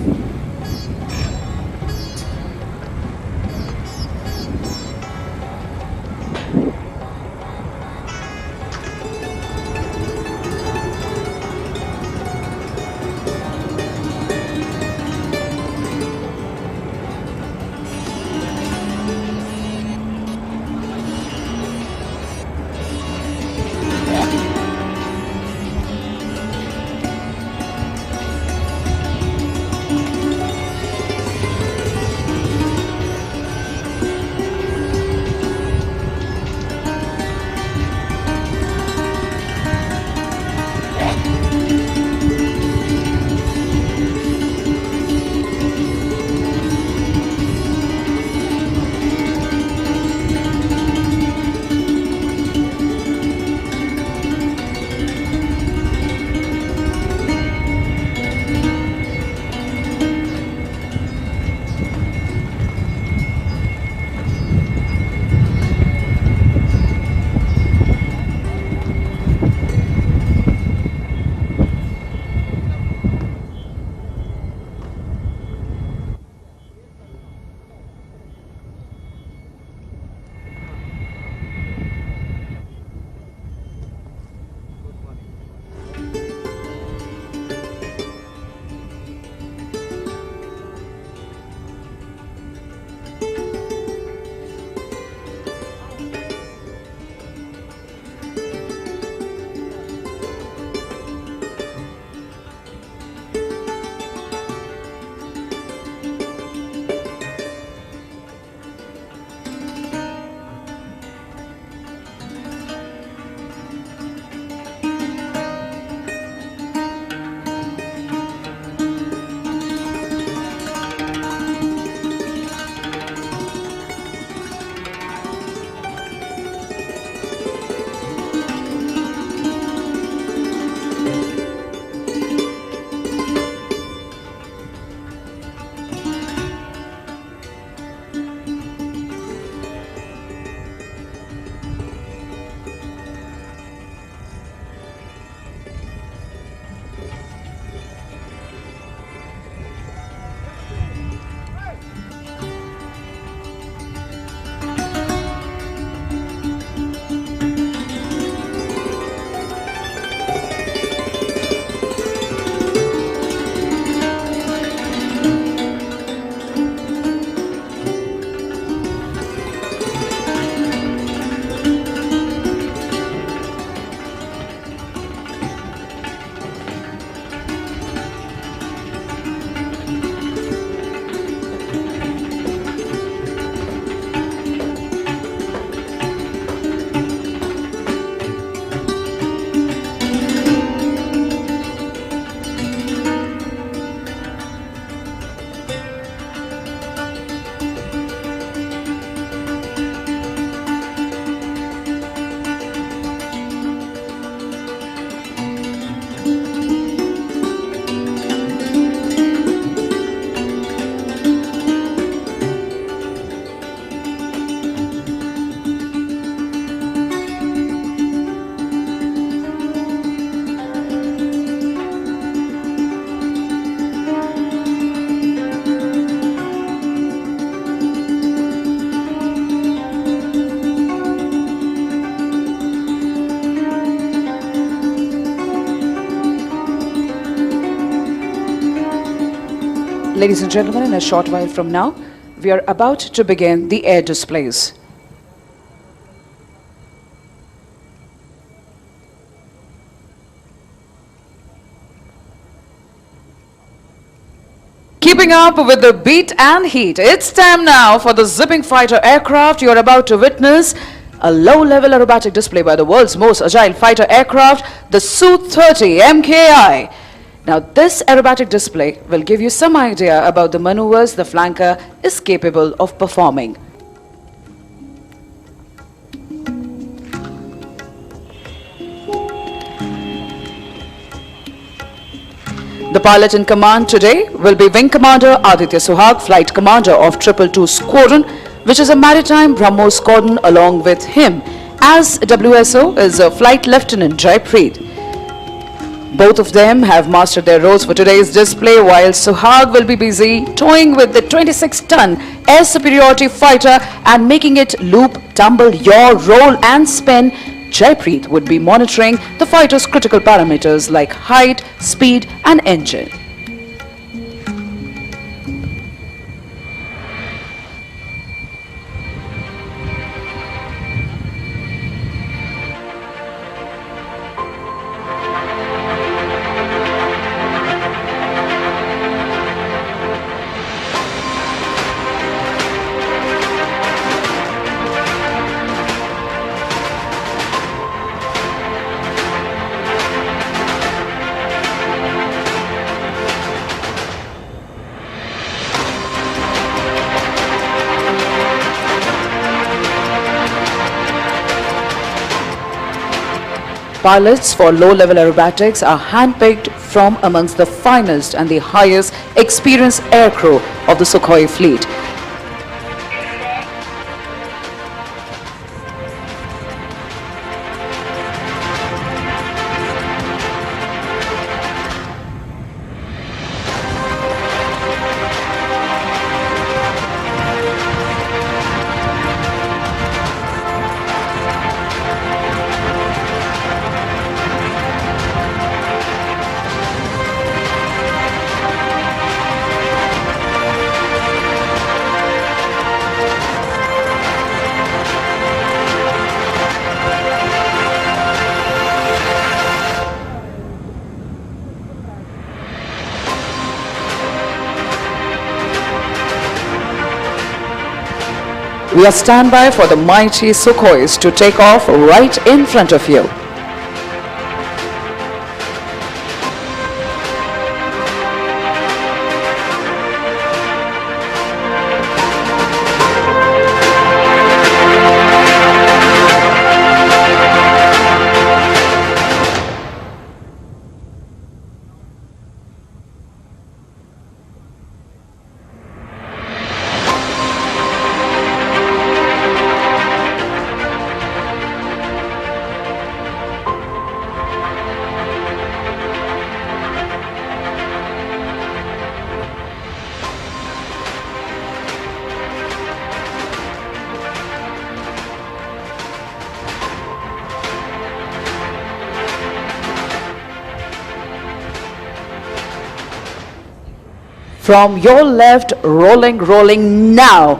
Ladies and gentlemen, in a short while from now, we are about to begin the air displays. Keeping up with the beat and heat, it's time now for the zipping fighter aircraft. You are about to witness a low-level aerobatic display by the world's most agile fighter aircraft, the Su-30 MKI. Now, this aerobatic display will give you some idea about the maneuvers the flanker is capable of performing. The pilot in command today will be Wing Commander Aditya Suhag, Flight Commander of 222 Squadron, which is a maritime BrahMos squadron. Along with him as WSO is Flight Lieutenant Jaipreet. Both of them have mastered their roles for today's display, while Suhag will be busy toying with the 26-ton air superiority fighter and making it loop, tumble, yaw, roll and spin. Jaipreet would be monitoring the fighter's critical parameters like height, speed and engine. Pilots for low-level aerobatics are handpicked from amongst the finest and the highest experienced aircrew of the Sukhoi fleet. We are standby for the mighty Sukhois to take off right in front of you. From your left, rolling now.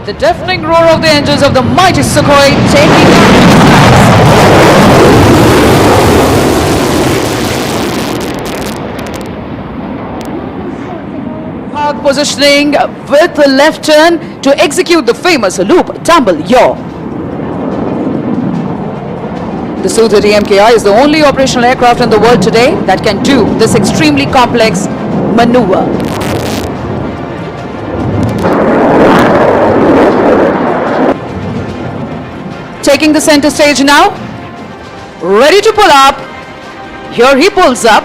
The deafening roar of the engines of the mighty Sukhoi taking positioning with the left turn to execute the famous loop, tumble, yaw. The Su-30 MKI is the only operational aircraft in the world today that can do this extremely complex maneuver. Taking the center stage now, ready to pull up. Here he pulls up.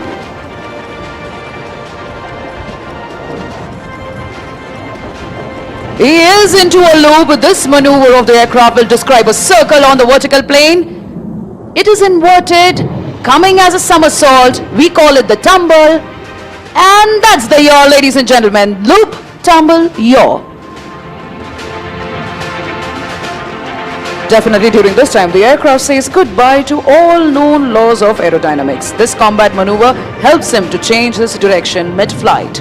He is into a loop. This maneuver of the aircraft will describe a circle on the vertical plane. It is inverted, coming as a somersault. We call it the tumble. And that's the yaw, ladies and gentlemen. Loop, tumble, yaw. Definitely during this time, the aircraft says goodbye to all known laws of aerodynamics. This combat maneuver helps him to change his direction mid-flight.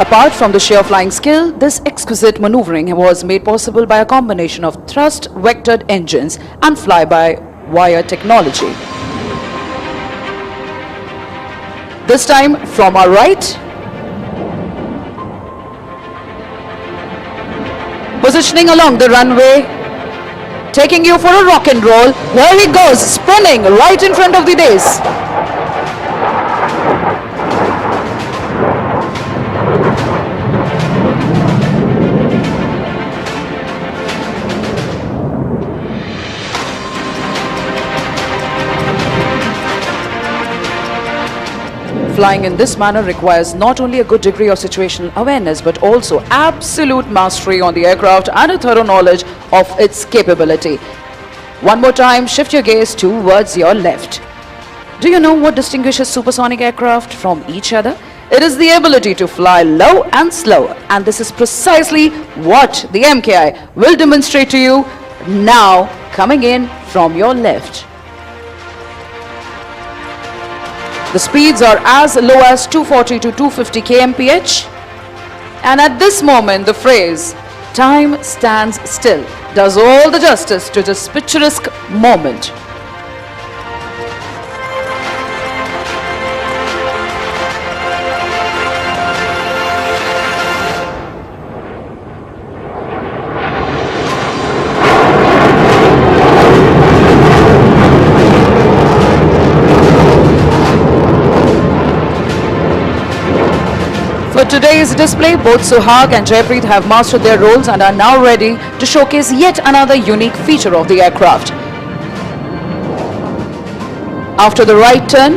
Apart from the sheer flying skill, this exquisite maneuvering was made possible by a combination of thrust-vectored engines and fly-by-wire technology. This time from our right, positioning along the runway, taking you for a rock and roll. Here he goes, spinning right in front of the dais. Flying in this manner requires not only a good degree of situational awareness but also absolute mastery on the aircraft and a thorough knowledge of its capability. One more time, shift your gaze towards your left. Do you know what distinguishes supersonic aircraft from each other? It is the ability to fly low and slow, and this is precisely what the MKI will demonstrate to you now, coming in from your left. The speeds are as low as 240 to 250 kmph, and at this moment the phrase "time stands still" does all the justice to this picturesque moment. For today's display, both Suhag and Jaipreet have mastered their roles and are now ready to showcase yet another unique feature of the aircraft. After the right turn,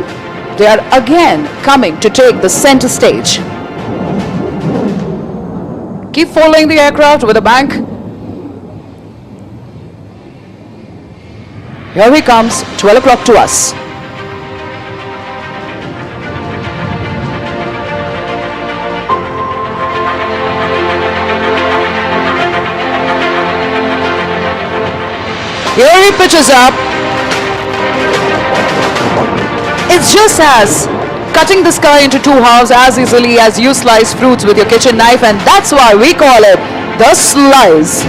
they are again coming to take the center stage. Keep following the aircraft with a bank. Here he comes, 12 o'clock to us. Here he pitches up. It's just as cutting the sky into two halves as easily as you slice fruits with your kitchen knife, and that's why we call it the slice.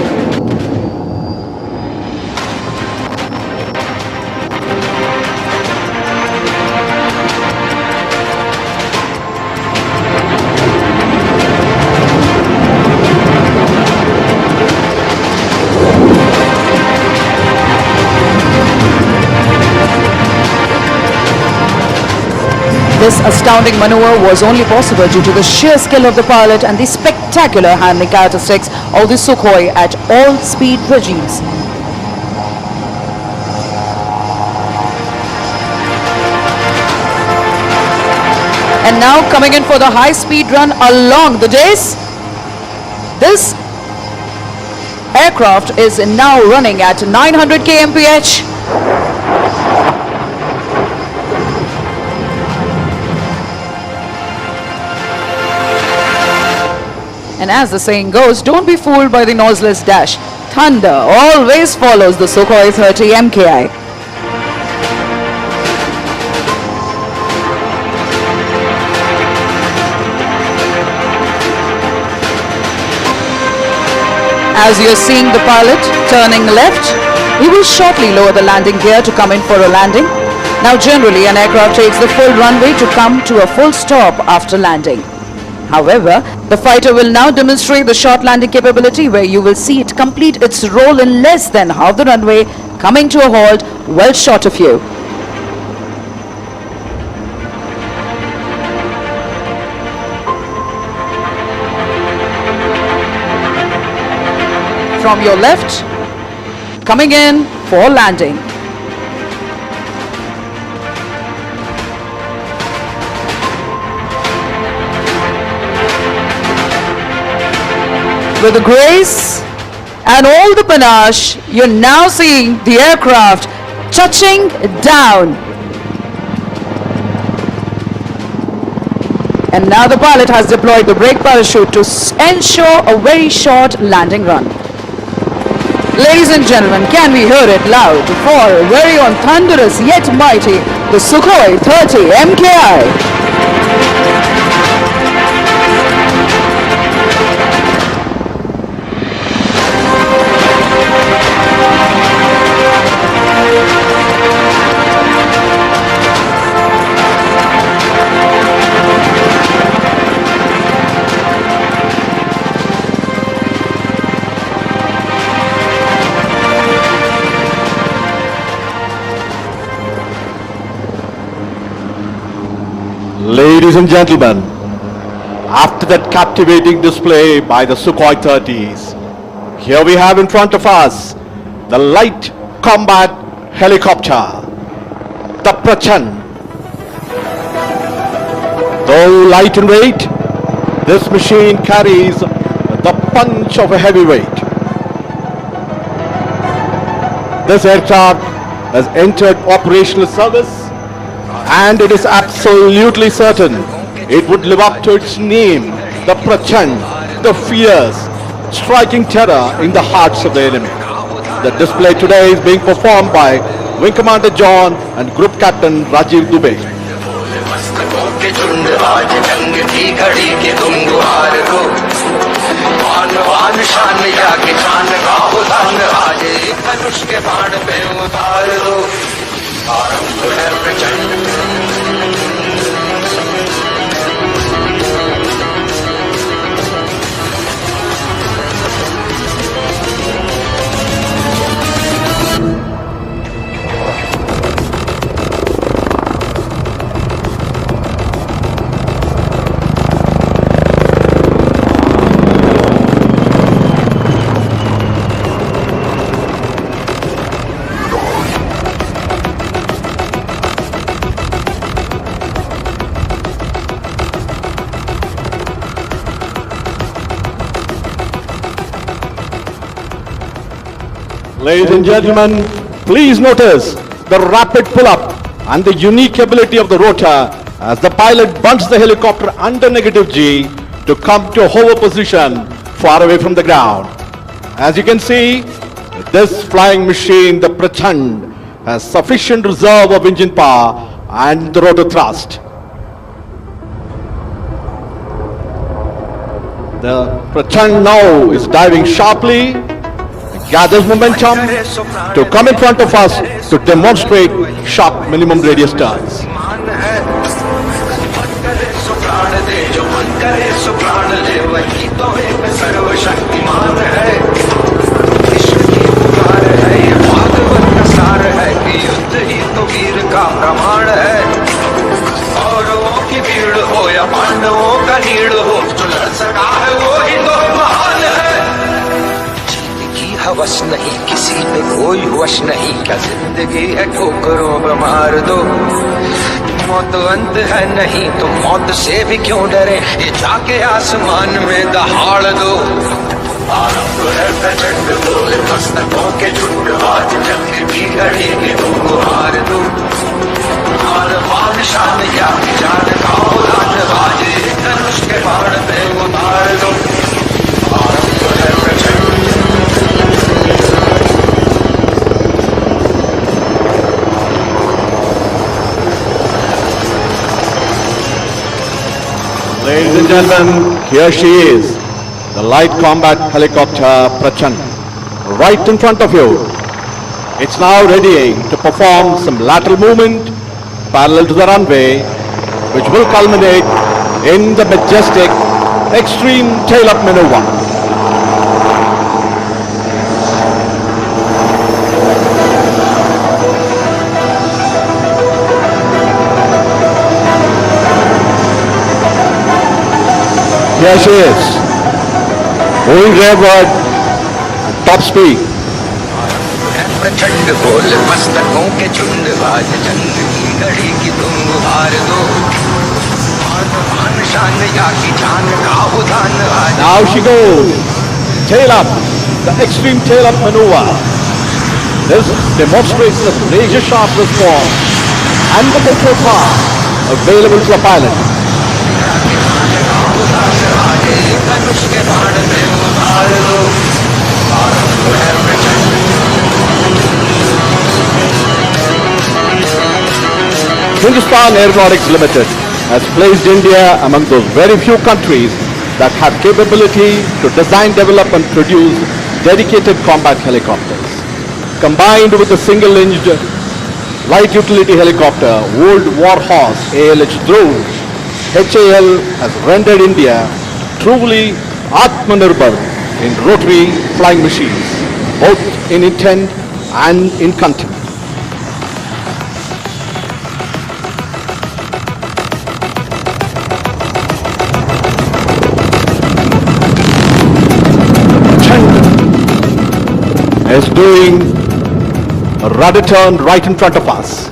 This astounding maneuver was only possible due to the sheer skill of the pilot and the spectacular handling characteristics of the Sukhoi at all speed regimes. And now coming in for the high speed run along the dais. This aircraft is now running at 900 kmph. And as the saying goes, don't be fooled by the noiseless dash. Thunder always follows the Sukhoi 30 MKI. As you're seeing the pilot turning left, he will shortly lower the landing gear to come in for a landing. Now generally an aircraft takes the full runway to come to a full stop after landing. However, the fighter will now demonstrate the short landing capability where you will see it complete its role in less than half the runway, coming to a halt well short of you. From your left, coming in for landing. With the grace and all the panache, you're now seeing the aircraft touching down. And now the pilot has deployed the brake parachute to ensure a very short landing run. Ladies and gentlemen, can we hear it loud for very on thunderous yet mighty, the Sukhoi 30 MKI. Ladies and gentlemen, after that captivating display by the Sukhoi 30s, here we have in front of us the light combat helicopter, the Prachand. Though light in weight, this machine carries the punch of a heavyweight. This aircraft has entered operational service, and it is absolutely certain it would live up to its name, the Prachand, the fierce, striking terror in the hearts of the enemy. The display today is being performed by Wing Commander John and Group Captain Rajiv Dubey. Ladies and gentlemen, please notice the rapid pull-up and the unique ability of the rotor as the pilot bunts the helicopter under negative G to come to a hover position far away from the ground. As you can see, this flying machine, the Prachand, has sufficient reserve of engine power and the rotor thrust. The Prachand now is diving sharply, gathers momentum to come in front of us to demonstrate sharp minimum radius turns. हवस नहीं किसी पे कोई वश नहीं क्या जिंदगी है ठोकरों पे मार दो मौत अंत है नहीं तो मौत से भी क्यों डरे ये जाके आसमान में दहाड़ दो आरंभ है प्रचंड बोले मस्तकों के झुंड आज जंग की घड़ी के तुमको हार दो और मान शान या जान का उदान बाजे धनुष के बाण पे उतार दो आरंभ है प्रचंड। Ladies and gentlemen, here she is, the light combat helicopter Prachand, right in front of you. It's now readying to perform some lateral movement parallel to the runway, which will culminate in the majestic extreme tail-up maneuver. Here she is, moving rearward, top speed. प्रचंड बोल मस्तकों के झुंड आज जंग की घड़ी की तुम गुहार दो मान शान या की जान का उदान आज। Now she goes, tail up, the extreme tail up maneuver. This demonstrates the razor sharp response and the control power available to the pilot. Hindustan Aeronautics Limited has placed India among those very few countries that have capability to design, develop and produce dedicated combat helicopters. Combined with the single-engine light utility helicopter, World Warhorse ALH drone, HAL has rendered India truly Atmanirbhar in rotary flying machines, both in intent and in content. Is doing a rudder turn right in front of us.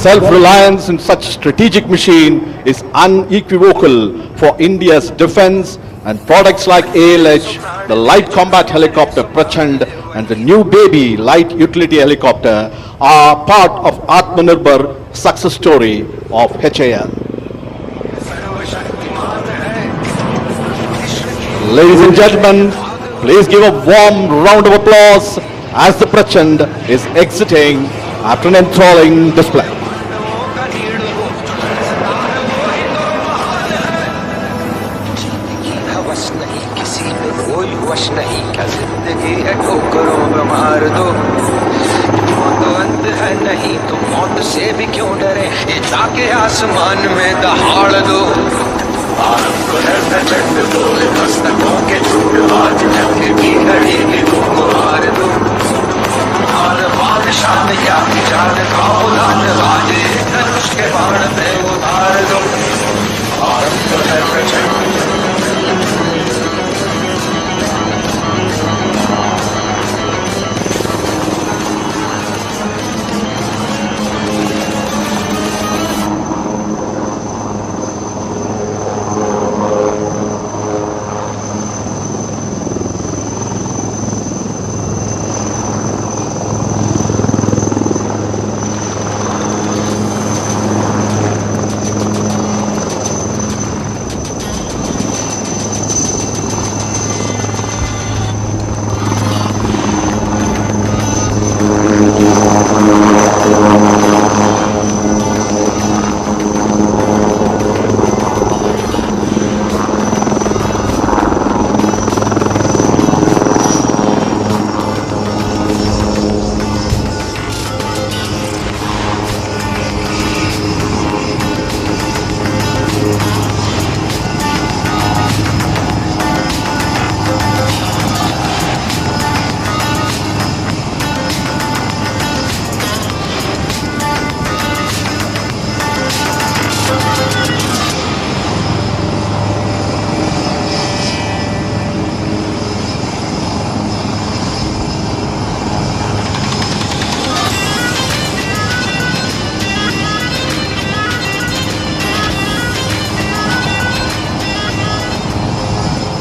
Self-reliance in such strategic machine is unequivocal for India's defense, and products like ALH, the light combat helicopter Prachand and the new baby light utility helicopter are part of Atmanirbhar success story of HAL. Ladies and gentlemen, please give a warm round of applause as the Prachand is exiting after an enthralling display. कोई वश नहीं क्या जिंदगी है ठोकरों में मार दो मौत अंत है नहीं तो मौत से भी क्यों डरे ये जाके आसमान में दहाड़ दो भारत को है प्रचंड बोले मस्तकों के झूठ आज जंग की घड़ी की धूम मार दो और बादशाह में क्या जान का उलान बाजे धनुष के बाण पे उतार दो भारत को है प्रचंड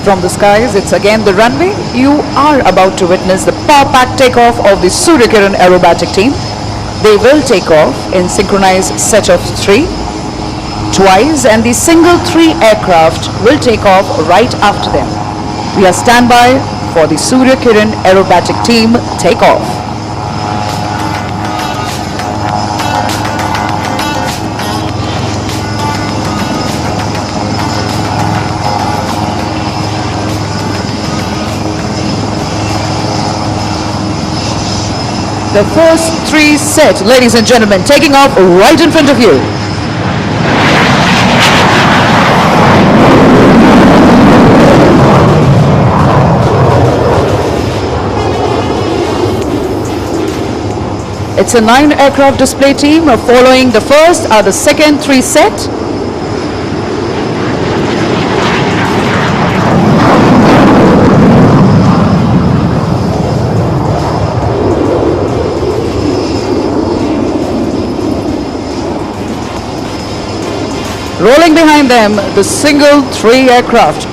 From the skies, it's again the runway. You are about to witness the power-packed takeoff of the Suryakiran aerobatic team. They will take off in synchronized set of 3, twice, and the single 3 aircraft will take off right after them. We are standby for the Suryakiran aerobatic team takeoff. The first 3 set, ladies and gentlemen, taking off right in front of you. It's a 9 aircraft display team. Following the first are the second 3 set. Rolling behind them, the single 3 aircraft.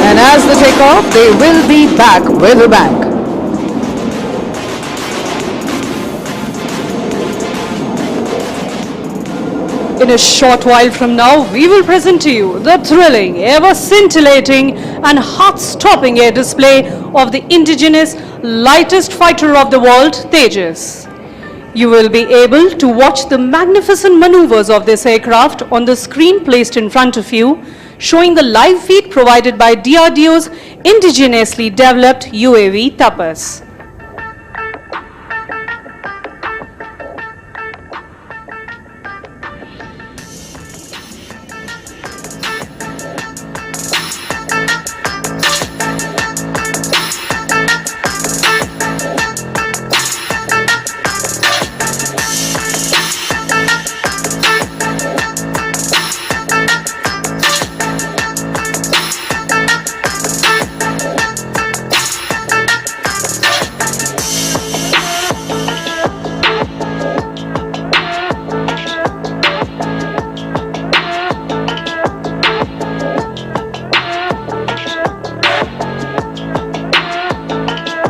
And as they take off, they will be back with a bang. In a short while from now, we will present to you the thrilling, ever-scintillating and heart-stopping air display of the indigenous lightest fighter of the world, Tejas. You will be able to watch the magnificent maneuvers of this aircraft on the screen placed in front of you, showing the live feed provided by DRDO's indigenously developed UAV Tapas.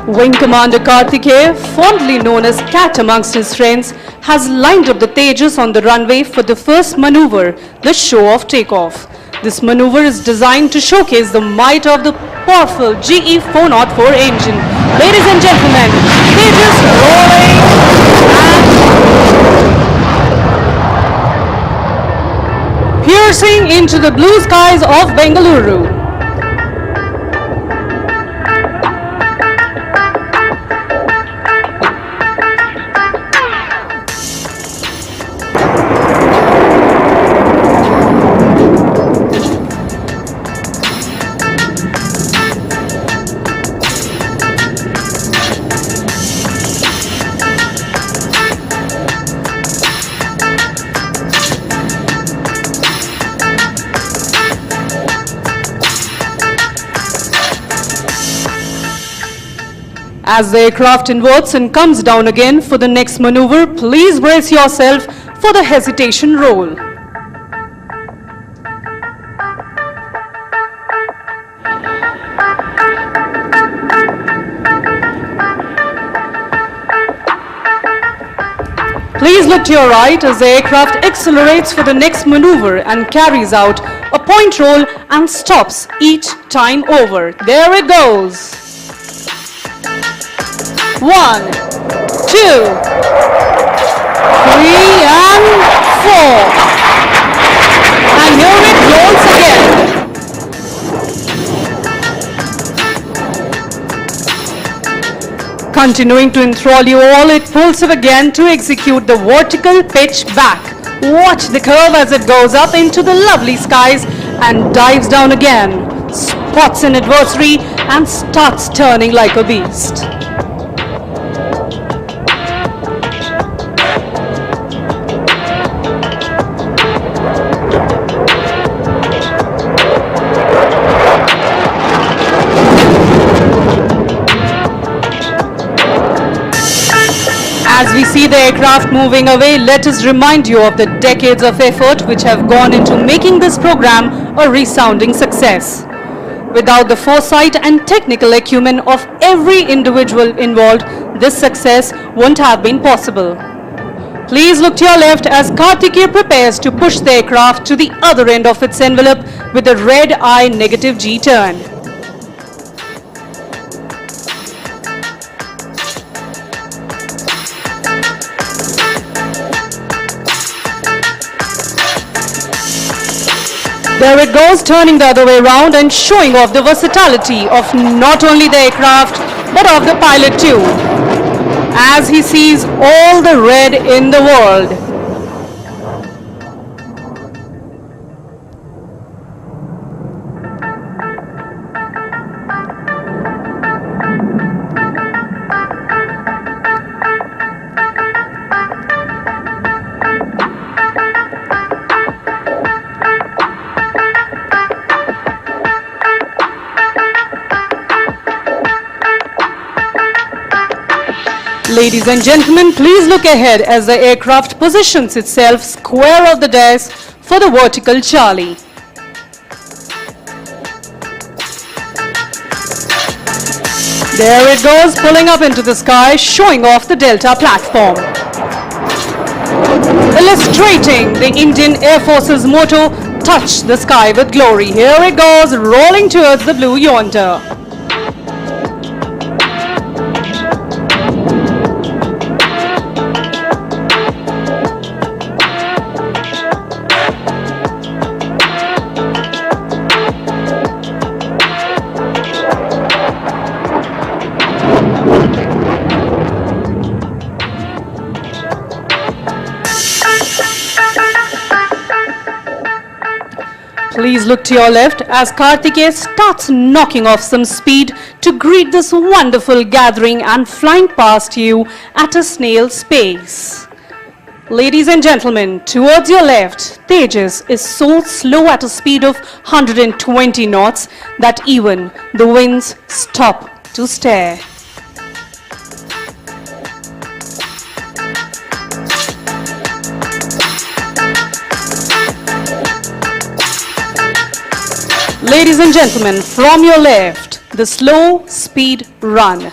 Wing Commander Karthikeya, fondly known as Cat amongst his friends, has lined up the Tejas on the runway for the first maneuver, the show of takeoff. This maneuver is designed to showcase the might of the powerful GE 404 engine. Ladies and gentlemen, Tejas rolling and piercing into the blue skies of Bengaluru. As the aircraft inverts and comes down again for the next maneuver, please brace yourself for the hesitation roll. Please look to your right as the aircraft accelerates for the next maneuver and carries out a point roll and stops each time over. There it goes. 1, 2, 3 and 4. And here it rolls again. Continuing to enthrall you all, it pulls up again to execute the vertical pitch back. Watch the curve as it goes up into the lovely skies and dives down again, spots an adversary and starts turning like a beast. As we see the aircraft moving away, let us remind you of the decades of effort which have gone into making this program a resounding success. Without the foresight and technical acumen of every individual involved, this success wouldn't have been possible. Please look to your left as Karthikeya prepares to push the aircraft to the other end of its envelope with a red eye negative G turn. There it goes, turning the other way around and showing off the versatility of not only the aircraft, but of the pilot too, as he sees all the red in the world. Ladies and gentlemen, please look ahead as the aircraft positions itself square of the desk for the vertical Charlie. There it goes, pulling up into the sky, showing off the Delta platform. Illustrating the Indian Air Force's motto, touch the sky with glory. Here it goes, rolling towards the blue yonder. Please look to your left as Karthikeya starts knocking off some speed to greet this wonderful gathering and flying past you at a snail's pace. Ladies and gentlemen, towards your left, Tejas is so slow at a speed of 120 knots that even the winds stop to stare. Ladies and gentlemen, from your left, the slow speed run.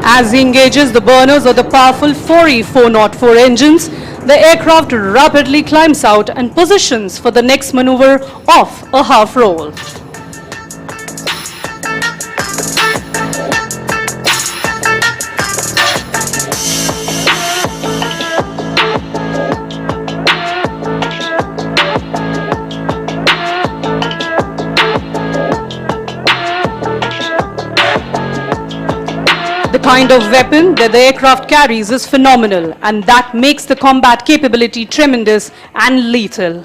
As he engages the burners of the powerful 4E404 engines, the aircraft rapidly climbs out and positions for the next maneuver of a half roll. The kind of weapon that the aircraft carries is phenomenal, and that makes the combat capability tremendous and lethal.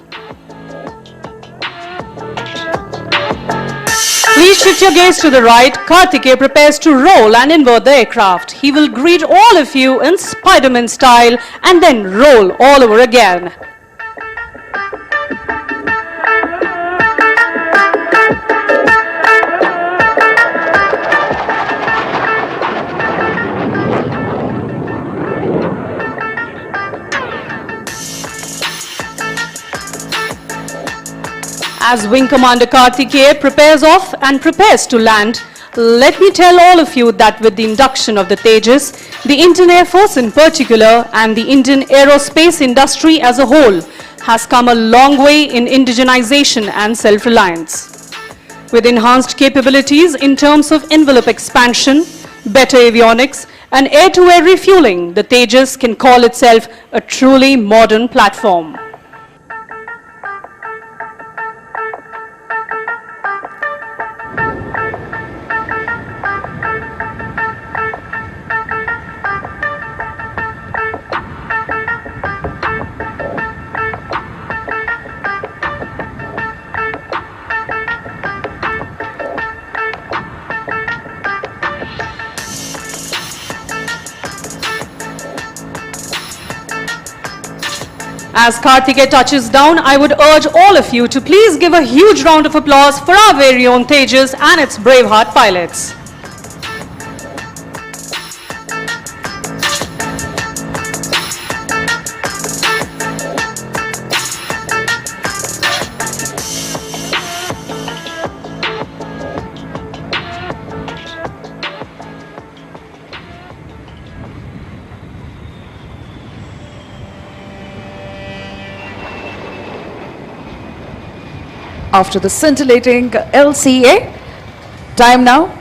Please shift your gaze to the right. Karthikeya prepares to roll and invert the aircraft. He will greet all of you in Spider-Man style and then roll all over again. As Wing Commander Karthikeya prepares off and prepares to land, let me tell all of you that with the induction of the Tejas, the Indian Air Force in particular and the Indian aerospace industry as a whole has come a long way in indigenization and self-reliance. With enhanced capabilities in terms of envelope expansion, better avionics, and air-to-air refueling, the Tejas can call itself a truly modern platform. As Karthikeya touches down, I would urge all of you to please give a huge round of applause for our very own Tejas and its braveheart pilots. After the scintillating LCA, time now,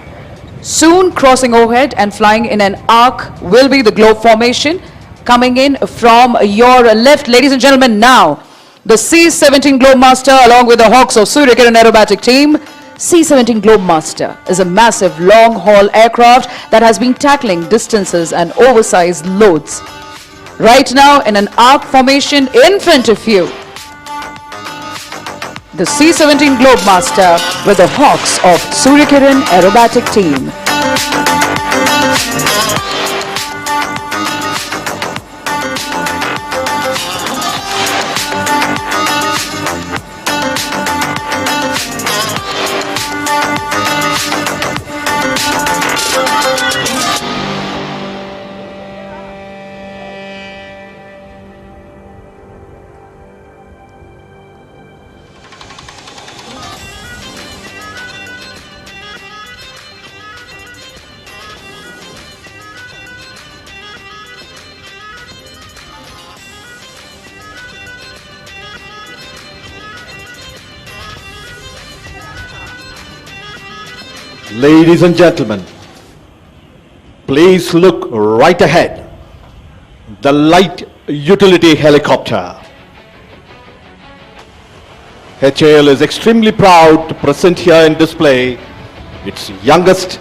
soon crossing overhead and flying in an arc will be the globe formation coming in from your left. Ladies and gentlemen, now the C-17 Globemaster along with the Hawks of Surya Kiran Aerobatic Team. C-17 Globemaster is a massive long-haul aircraft that has been tackling distances and oversized loads. Right now in an arc formation in front of you. the C-17 Globemaster with the Hawks of Suryakiran Aerobatic Team. Ladies and gentlemen, please look right ahead. The light utility helicopter. HAL is extremely proud to present here in display its youngest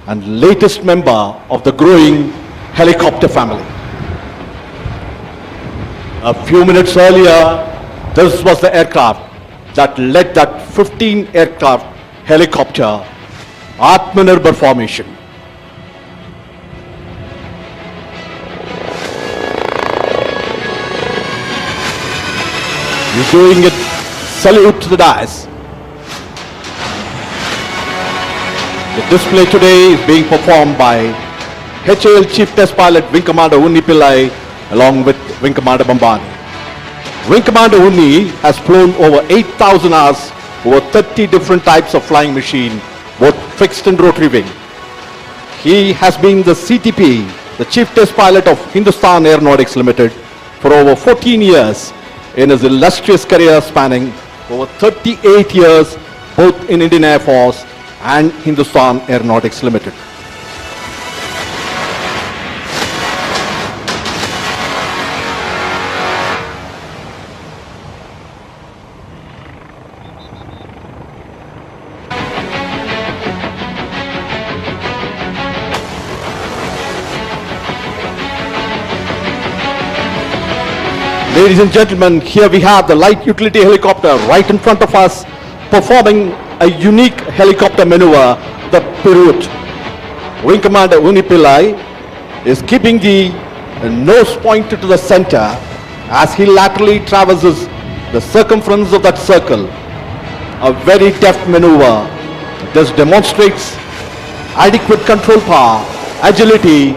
and latest member of the growing helicopter family. A few minutes earlier, this was the aircraft that led that 15 aircraft helicopter Atmanirbhar formation. You're doing it. Salute to the dais. The display today is being performed by HAL Chief Test Pilot Wing Commander Unni Pillai along with Wing Commander Bambani. Wing Commander Unni has flown over 8,000 hours over 30 different types of flying machine, both fixed and rotary wing. He has been the CTP, the Chief Test Pilot of Hindustan Aeronautics Limited for over 14 years in his illustrious career spanning over 38 years both in Indian Air Force and Hindustan Aeronautics Limited. Ladies and gentlemen, here we have the light utility helicopter right in front of us performing a unique helicopter maneuver, the pirouette. Wing Commander Unni Pillai is keeping the nose pointed to the center as he laterally traverses the circumference of that circle. A very deft maneuver. This demonstrates adequate control power, agility,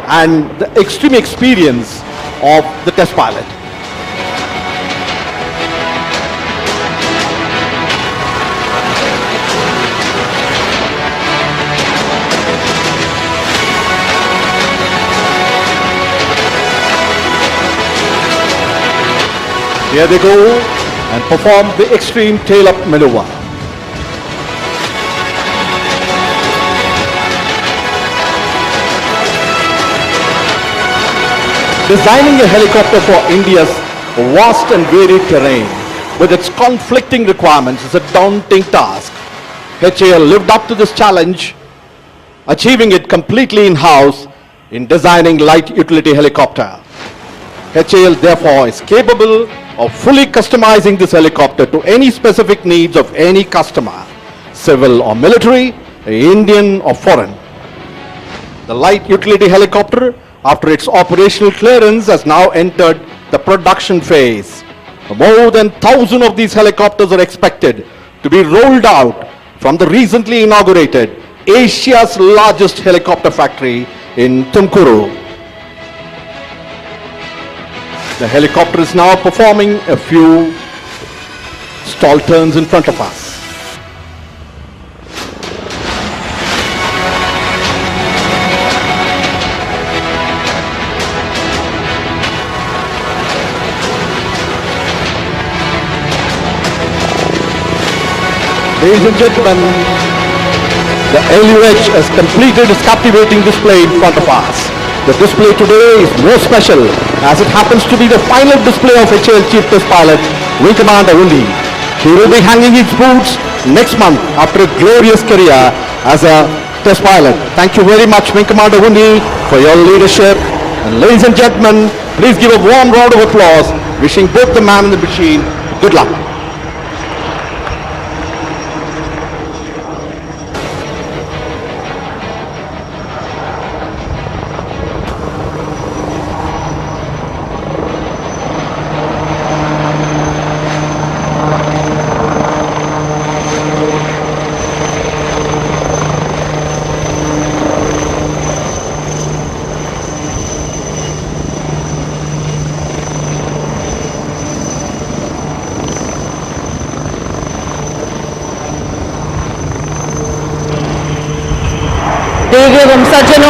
and the extreme experience of the test pilot. Here they go and perform the extreme tail-up maneuver. Designing a helicopter for India's vast and varied terrain with its conflicting requirements is a daunting task. HAL lived up to this challenge, achieving it completely in-house in designing light utility helicopter. HAL therefore is capable of fully customizing this helicopter to any specific needs of any customer, civil or military, Indian or foreign. The light utility helicopter, after its operational clearance, has now entered the production phase. More than 1,000 of these helicopters are expected to be rolled out from the recently inaugurated Asia's largest helicopter factory in Tumkuru. The helicopter is now performing a few stall turns in front of us. Ladies and gentlemen, the LUH has completed its captivating display in front of us. The display today is more special as it happens to be the final display of HAL Chief Test Pilot Wing Commander Unni. He will be hanging his boots next month after a glorious career as a test pilot. Thank you very much, Wing Commander Unni, for your leadership. And ladies and gentlemen, please give a warm round of applause, wishing both the man and the machine good luck.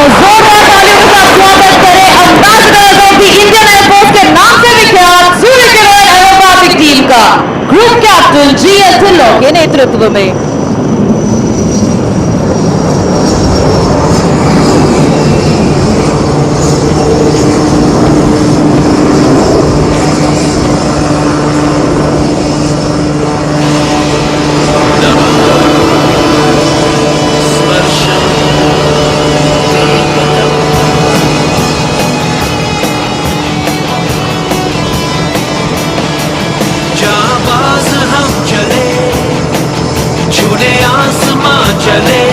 जोरदार तालियों के साथ स्वागत करें ambassadors of the Indian air force के नाम से विख्यात सूर्य किरण एरोबैटिक टीम का ग्रुप कैप्टन जी.एल. ढिल्लों के नेतृत्व में। जाबाज हम चले छूने आसमां चले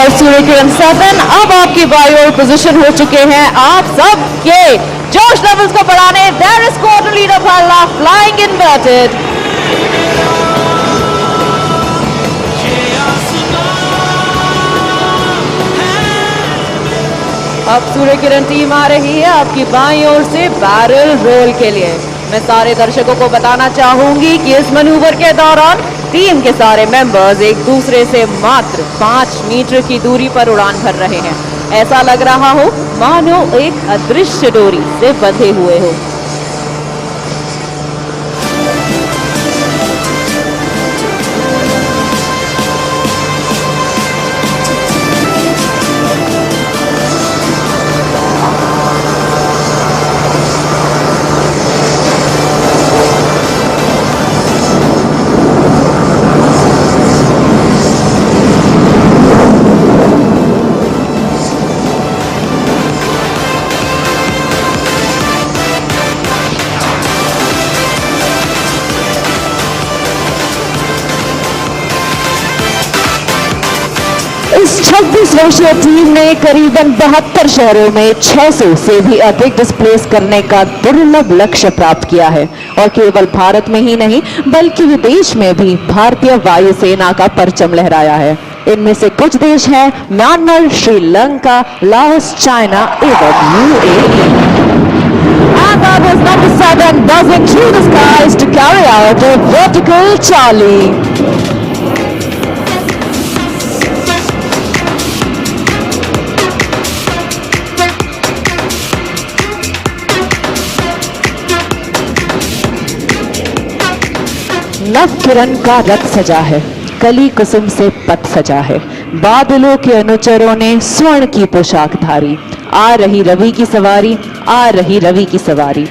और सूर्य किरण 7 अब आपकी बाई ओर पोजीशन हो चुके हैं। आप सब के जोश लेवल्स को बढ़ाने देयर इज स्क्वाड्रन लीडर पहला फ्लाइंग इन्वर्टेड। अब सूर्य किरण टीम आ रही है आपकी बाईं ओर से बैरल रोल के लिए। मैं सारे दर्शकों को बताना चाहूंगी कि इस मैन्यूवर के दौरान टीम के सारे मेंबर्स एक दूसरे से मात्र 5 मीटर की दूरी पर उड़ान भर रहे हैं। ऐसा लग रहा हो मानो एक अदृश्य डोरी से बंधे हुए हो। इस 26 वर्षीय टीम ने करीबन 72 शहरों में 600 से भी अधिक डिस्प्लेस करने का दुर्लभ लक्ष्य प्राप्त किया है और केवल भारत में ही नहीं बल्कि विदेश में भी भारतीय वायुसेना का परचम लहराया है। इनमें से कुछ देश हैं म्यांमार, श्रीलंका, लाओस, चाइना एवं UAE. And that was number 7 buzzing through the skies to carry out a vertical Charlie. नव किरण का रथ सजा है, कली कुसुम से पथ सजा है, बादलों के अनुचरों ने स्वर्ण की पोशाक धारी, आ रही रवि की सवारी, आ रही रवि की सवारी।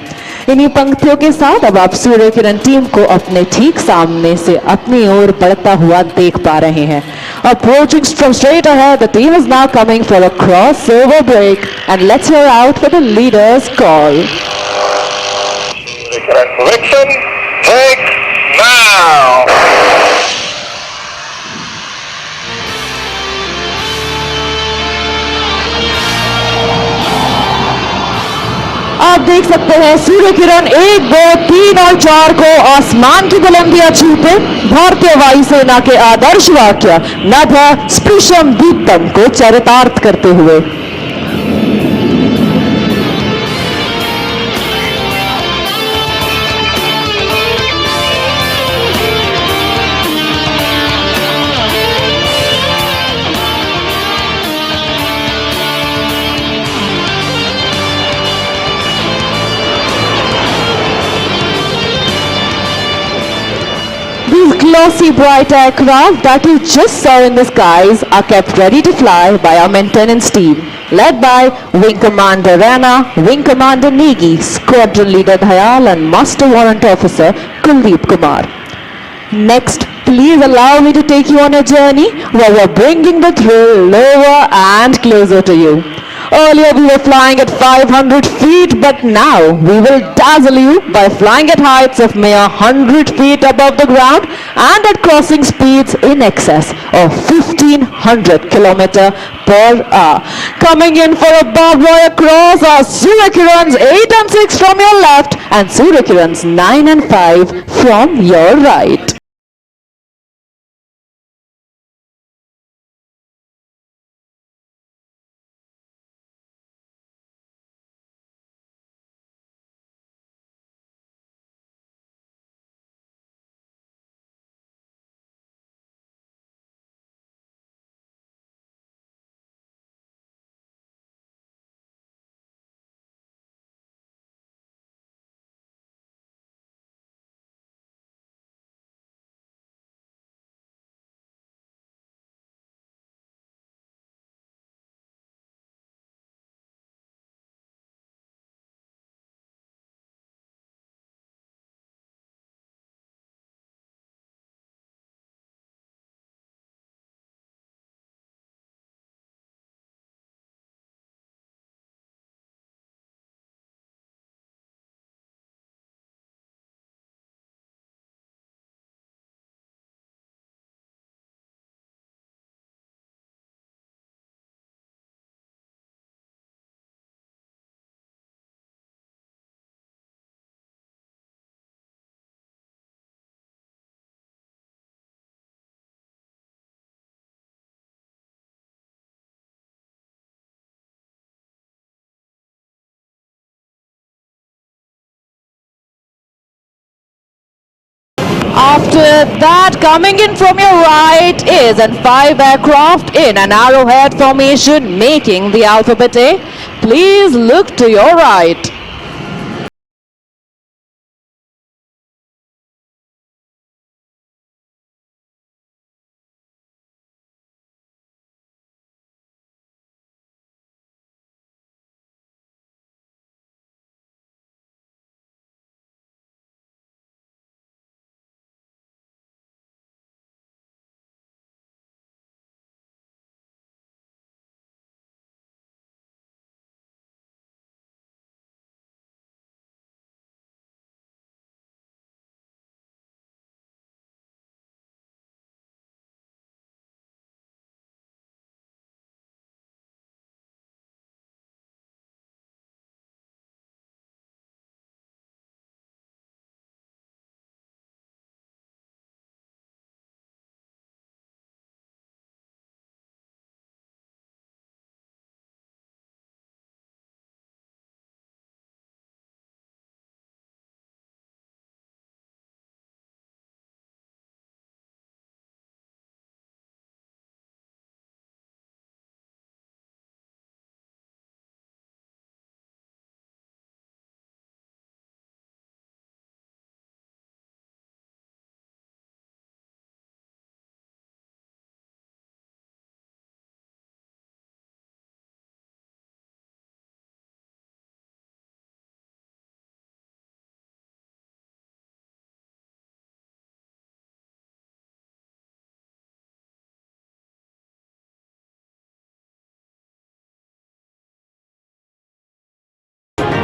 इन्हीं पंक्तियों के साथ अब आप सूर्य किरण टीम को अपने ठीक सामने से अपनी ओर बढ़ता हुआ देख पा रहे हैं। Approaching from straight ahead, the team is now coming for a crossover break and let's hear out for the leader's call. correction break now. आप देख सकते हैं सूर्य किरण 1, 2, 3 और 4 को आसमान की बुलंदियां छूते भारतीय वायुसेना के आदर्श वाक्य नभ स्पृशम दीप्तम को चरितार्थ करते हुए। These glossy bright aircraft that you just saw in the skies are kept ready to fly by our maintenance team, led by Wing Commander Rana, Wing Commander Negi, Squadron Leader Dhayal and Master Warrant Officer Kuldeep Kumar. Next, please allow me to take you on a journey where we're bringing the thrill lower and closer to you. Earlier we were flying at 500 feet, but now we will dazzle you by flying at heights of mere 100 feet above the ground and at crossing speeds in excess of 1500 km per hour. Coming in for a barbed wire cross are Surya Kiran's 8 and 6 from your left and Surya Kiran's 9 and 5 from your right. After that, coming in from your right is an 5 aircraft in an arrowhead formation making the alphabet A. Please look to your right.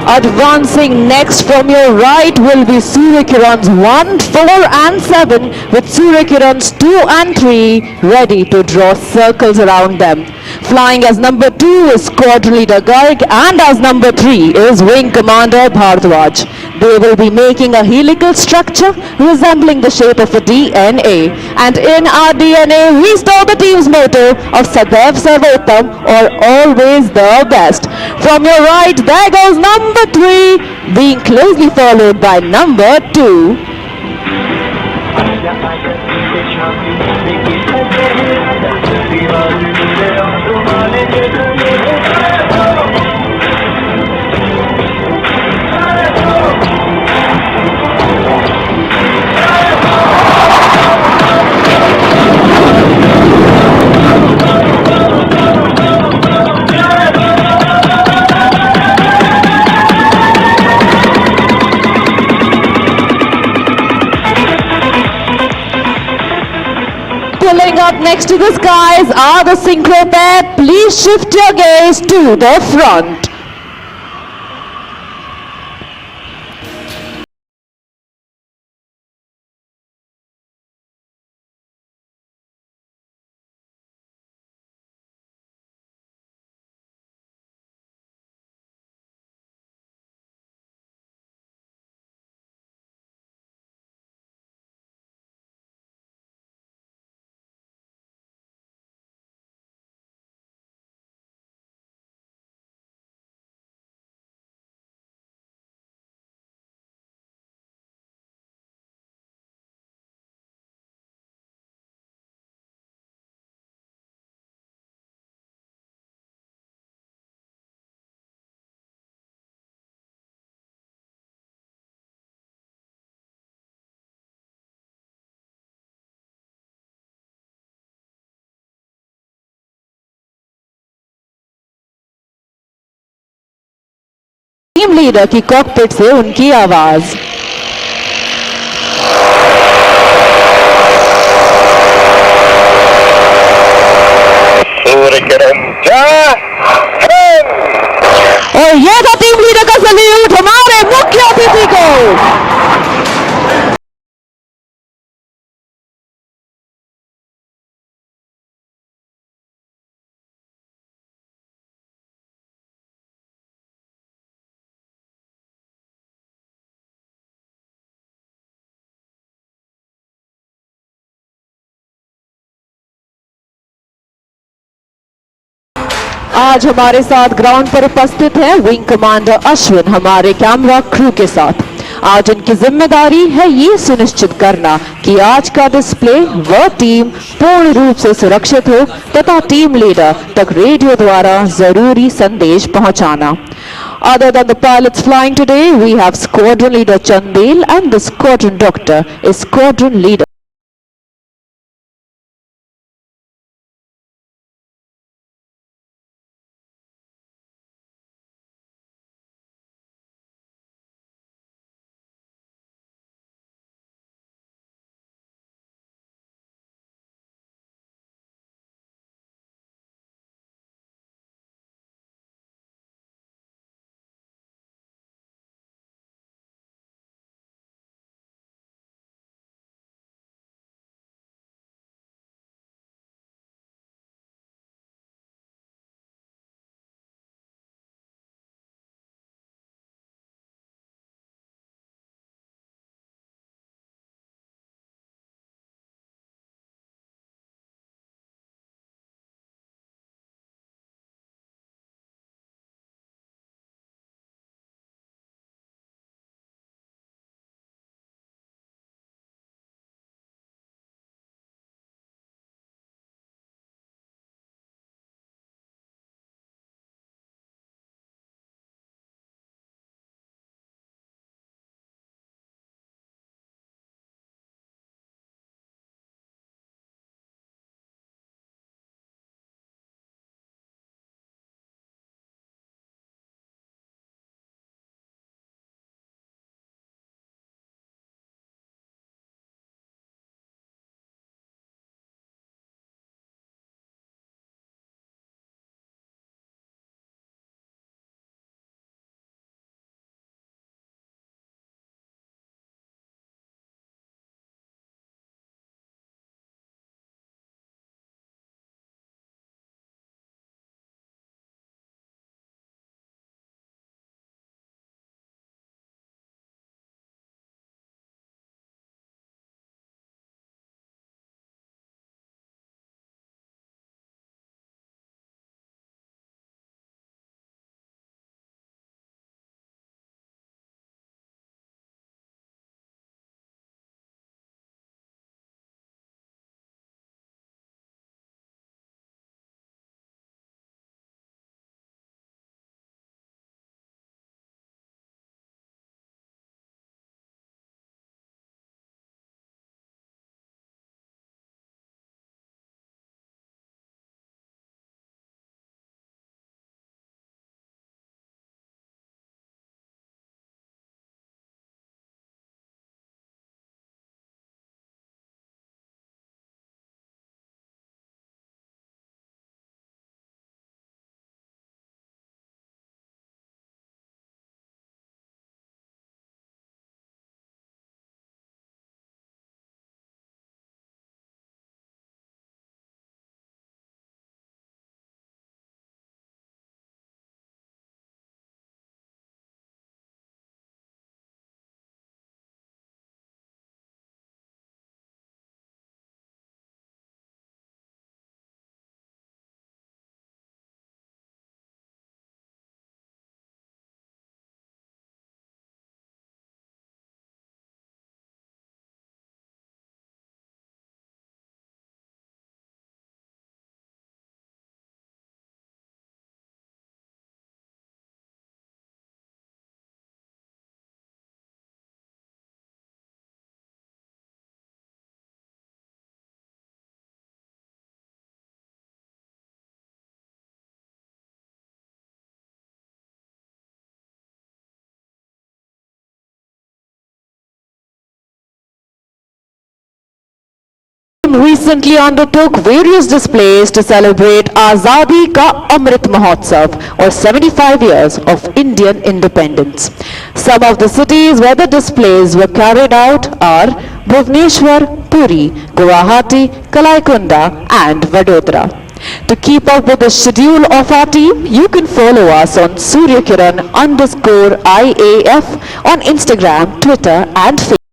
Advancing next from your right will be Suryakiran's 1, 4 and 7 with Suryakiran's 2 and 3 ready to draw circles around them. Flying as number 2 is Squad Leader Garg and as number 3 is Wing Commander Bhardwaj. They will be making a helical structure resembling the shape of a DNA. And in our DNA, we store the team's motto of Sadaiv Sarvottam, or always the best. From your right, there goes number 3, being closely followed by number 2. Pulling up next to the skies are the synchro pair. Please shift your gaze to the front. Team leader की cockpit से उनकी आवाज। और ये था team leader का salute हमारे मुख्य अतिथि को। आज हमारे साथ ग्राउंड पर उपस्थित है विंग कमांडर अश्विन हमारे कैमरा क्रू के साथ। आज इनकी जिम्मेदारी है ये सुनिश्चित करना कि आज का डिस्प्ले व टीम पूर्ण रूप से सुरक्षित हो तथा टीम लीडर तक रेडियो द्वारा जरूरी संदेश पहुंचाना। Other than the pilots flying today, we have Squadron Leader Chandel and the Squadron Doctor is Squadron Leader. Recently undertook various displays to celebrate Azadi Ka Amrit Mahotsav or 75 years of Indian independence. Some of the cities where the displays were carried out are Bhubaneswar, Puri, Guwahati, Kalaikunda and Vadodara. To keep up with the schedule of our team, you can follow us on Suryakiran_IAF on Instagram, Twitter and Facebook.